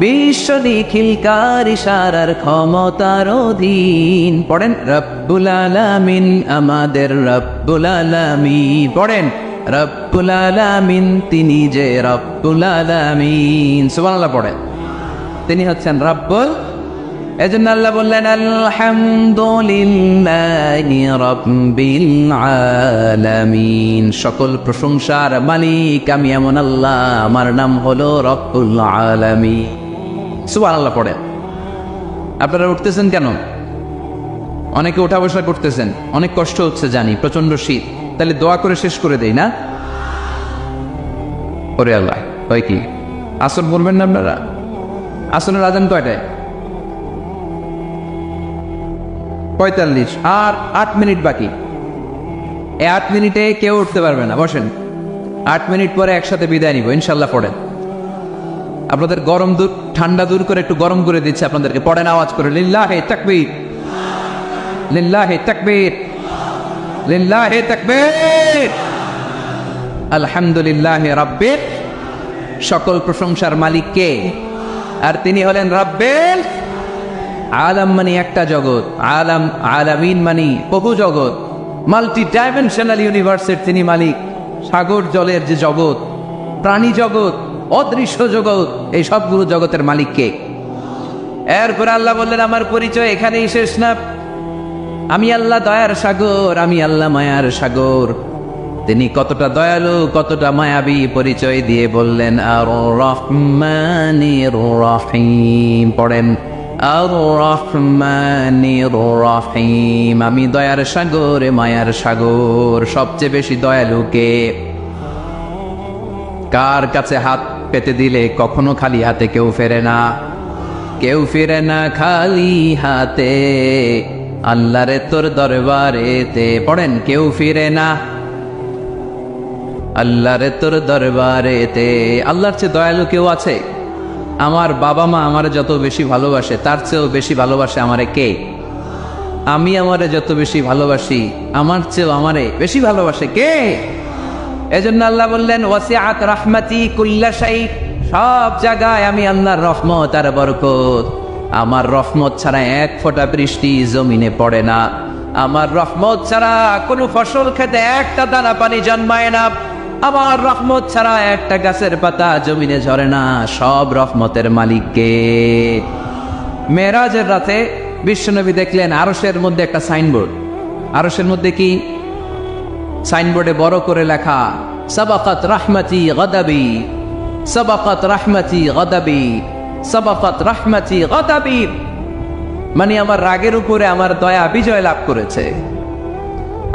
Speaker 1: বিশ্ব নিখিলকার ইশারার ক্ষমতার অধীন। পড়েন রব্বুল আলামিন, আমাদের রব্বুল আলামিন। পড়েন রব্বুল আলামিন, তিনি যে রব্বুল আলামিন। সুবহানাল্লাহ পড়েন, তিনি হচ্ছেন রব্বুল। এজন্য আল্লাহ বললেন আলহামদুলিল্লাহি রাব্বিল আলামিন, সকল প্রশংসার মালিক আমি এমন আল্লাহ, আমার নাম হলো রব্বুল আলামিন। সুবহানাল্লাহ পড়েন। আপনারা উঠতেছেন কেন? অনেকে ওঠা বসা করতেছেন, অনেক কষ্ট হচ্ছে জানি, প্রচন্ড শীত। তাহলে দোয়া করে শেষ করে দেই না? ওরে আল্লাহ, হয় কি আসর বলবেন না আপনারা? আসরের আজান কয়টায়? 45, আর 8 মিনিট বাকি। এই 8 মিনিটে কেউ উঠতে পারবে না, বসেন। 8 মিনিট পরে একসাথে বিদায় নিব ইনশাল্লাহ। পড়েন, আপনাদের গরম দূর ঠান্ডা দূর করে একটু গরম করে দিচ্ছে আপনাদেরকে। পড়েন আওয়াজ করে, লিল্লাহে তাকবীর, লিল্লাহে তাকবীর, লিল্লাহে তাকবীর, আলহামদুলিল্লাহি রাব্বিল। সকল প্রশংসার মালিক কে? আর তিনি হলেন রাব্বিল আলাম, মানে একটা জগৎ, আলাম আলামিন মানে বহু জগৎ, মাল্টি ডাইমেনশনাল ইউনিভার্সের তিনি মালিক। সাগর জলের যে জগৎ, প্রাণী জগৎ, অদৃশ্য জগৎ, এই সবগুলো জগতের মালিক কে? এরপর আল্লাহ বললেন আমার পরিচয় এখানেই শেষ না, আমি আল্লাহ দয়ার সাগর, আমি আল্লাহ মায়ার সাগর। তিনি কতটা দয়ালু, কতটা মায়াবী পরিচয় দিয়ে বললেন আর রহমানির রহিম। পড়েন আর রহমানির রহিম, আমি দয়ার সাগর, মায়ার সাগর। সবচেয়ে বেশি দয়ালু কে? কার কাছে হাত পেতে দিলে কখনো খালি হাতে কেউ ফেরে না, কেউ ফিরে না খালি হাতে, আল্লাহরে তোর দরবারেতে। পড়েন কেউ ফিরে না আল্লাহরে তোর দরবারেতে। আল্লাহর চেয়ে দয়ালু কেউ আছে? আমার বাবা মা আমারে যত বেশি ভালোবাসে তার চেয়েও বেশি ভালোবাসে আমারে কে? আমি আমারে যত বেশি ভালোবাসি আমার চেয়েও আমারে বেশি ভালোবাসে কে? এজন্য আল্লাহ বললেন ওয়াসিআত রাহমাতি কুল্লা শাই, সব জায়গায় আমি আল্লাহর রহমত আর বরকত। আমার রহমত ছাড়া এক ফোঁটা বৃষ্টি জমিনে পড়ে না, আমার রহমত ছাড়া কোনো ফসল খেতে একটা দানা পানি জন্মায় না, আমার রহমত ছাড়া একটা গাছের পাতা জমিনে ঝরে না। সব রহমতের মালিক কে? মেরাজের রাতে বিশ্বনবী দেখলেন আরশের মধ্যে একটা সাইনবোর্ড। আরশের মধ্যে কি? সাইনবোর্ডে বড় করে লেখা সাবাকাত রাহমাতি গাদাবি, সাবাকাত রাহমাতি গাদাবি, সাবাকাত রাহমাতি গাদাবি, মানে আমার রাগের উপরে আমার দয়া বিজয় লাভ করেছে।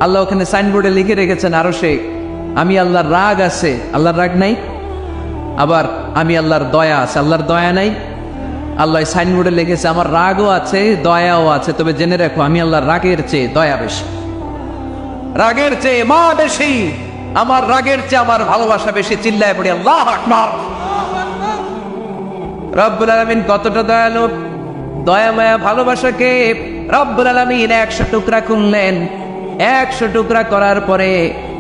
Speaker 1: আল্লাহ ওখানে সাইনবোর্ডে লিখে রেখেছেন আরশে আমি আল্লাহর রাগ আছে, আল্লাহর রাগ নাই। আবার আমি আল্লাহর দয়া আছে, আল্লাহর দয়া নাই। আল্লাহ সাইনবোর্ডে লিখেছে আমার রাগও আছে দয়াও আছে, তবে জেনে রাখো আমি আল্লাহর রাগের চেয়ে দয়া বেশি, রাগের চেয়ে মা বেশি, আমার রাগের চেয়ে আমার ভালোবাসা বেশি। চিল্লায় পড়ি আল্লাহু আকবার। রব্বুল আলামিন কতটা দয়ালু, দয়া মায়া ভালোবাসাকে রব্বুল আলামিন 100 টুকরা করলেন, 100 টুকরা করার পরে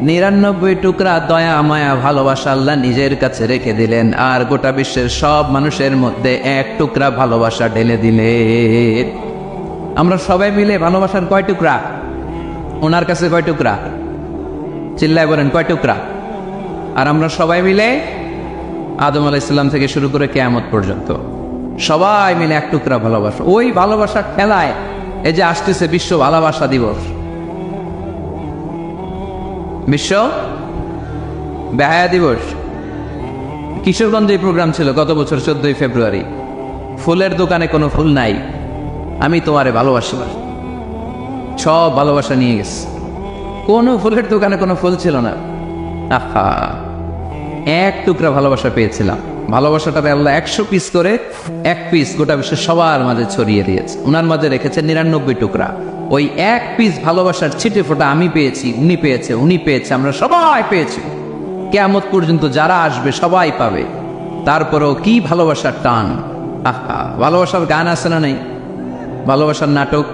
Speaker 1: 99 টুকরা দয়া মায়া ভালোবাসা আল্লাহ নিজের কাছে রেখে দিলেন, আর গোটা বিশ্বের সব মানুষের মধ্যে 1 টুকরা ভালোবাসা ঢেলে দিলেন। আমরা সবাই মিলে ভালোবাসার কয় টুকরা? ওনার কাছে কয় টুকরা? চিল্লায় বলেন কয় টুকরা? আর আমরা সবাই মিলে আদম আলাইহিস সালাম থেকে শুরু করে কিয়ামত পর্যন্ত সবাই মিলে 1 টুকরা ভালোবাসা। ওই ভালোবাসার খেলায় এই যে আসতেছে বিশ্ব ভালোবাসা দিবস, বিশ্ব বেহায়া দিবস। কিশোরগঞ্জে প্রোগ্রাম ছিল গত বছর 14ই ফেব্রুয়ারি। ফুলের দোকানে কোনো ফুল নাই, আমি তোমারে ভালোবাসি, সব ভালোবাসা নিয়ে গেছে। কোনো ফুলের দোকানে কোনো ফুল ছিল না। আহা, 1 টুকরা ভালোবাসা পেয়েছিলাম। ভালোবাসাটাকে আল্লাহ 100 পিস করে 1 পিস গোটা বিশ্বের সবার মাঝে ছড়িয়ে দিয়েছে। উনার মাঝে রেখেছে 99 টুকরা। ওই 1 পিস ভালোবাসার ছিটে ফোঁটা আমি পেয়েছি, উনি পেয়েছে, উনি পেয়েছে, আমরা সবাই পেয়েছি। কিয়ামত পর্যন্ত যারা আসবে সবাই পাবে। তারপরেও কি ভালোবাসার টান! আহা, ভালোবাসার গান আছে না নাই? ভালোবাসার নাটক,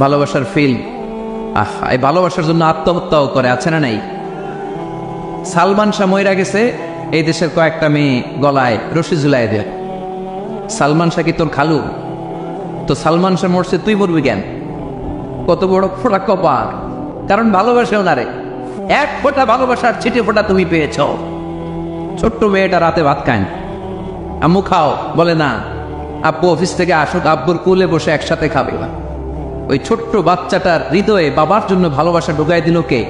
Speaker 1: ভালোবাসার ফিল্ম। আহা, এই ভালোবাসার জন্য আত্মহত্যাও করে, আছে না নাই? সালমান শাহ মইরা গেছে, এই দেশের কয়েকটা মেয়ে গলায় রশি ঝুলাই দেয়। সালমান শাহ কি তোর খালু? তো সালমান শাহ মরছে, তুই মরবি কেন? কত বড় ফোটা কপাল! কারণ ভালোবাসে ওনারে। 1 ফোঁটা ভালোবাসার ছিটে ফোঁটা তুমি পেয়েছ। ছোট্ট মেয়েটা রাতে ভাত খায়, আম্মু খাও, বলে না। আব্বু অফিস থেকে আসুক, আব্বুর কোলে বসে একসাথে খাবে। ওই ছোট্ট বাচ্চাটার হৃদয়ে বাবার জন্য ভালোবাসা ঢুকাই দিল কে?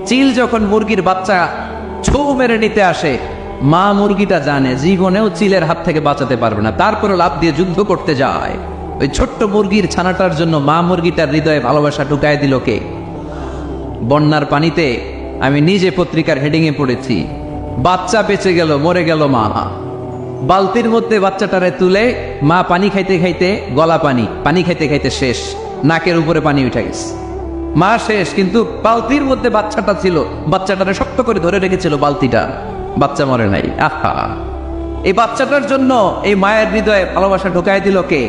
Speaker 1: চিল যখন মুরগির বাচ্চা ছৌ মেরে নিতে আসে, মা মুরগিটা জানে জীবনেও চিলের হাত থেকে বাঁচাতে পারবে না, তারপরে লাফ দিয়ে যুদ্ধ করতে যায়। ওই ছোট্ট মুরগির ছানাটার জন্য মা মুরগিটার হৃদয়ে ভালোবাসা ঢুকাই দিল কে? বন্যার পানিতে আমি নিজে পত্রিকার হেডিংয়ে পড়েছি, বাচ্চা বেঁচে গেল, মরে গেল মা। বালতির মধ্যে বাচ্চাটারে তুলে মা পানি খাইতে খাইতে, গলা পানি, পানি খাইতে খাইতে শেষ, নাকের উপরে পানি উঠে গেছে, মা শেষ। কিন্তু বালতির মধ্যে বাচ্চাটা ছিল, বাচ্চাটারে শক্ত করে ধরে রেখেছিল বালতিটা, বাচ্চা মরে নাই। আহা, এই বাচ্চাটার জন্য এই মায়ের হৃদয়ে ভালোবাসা ঢোকায় দিল কে?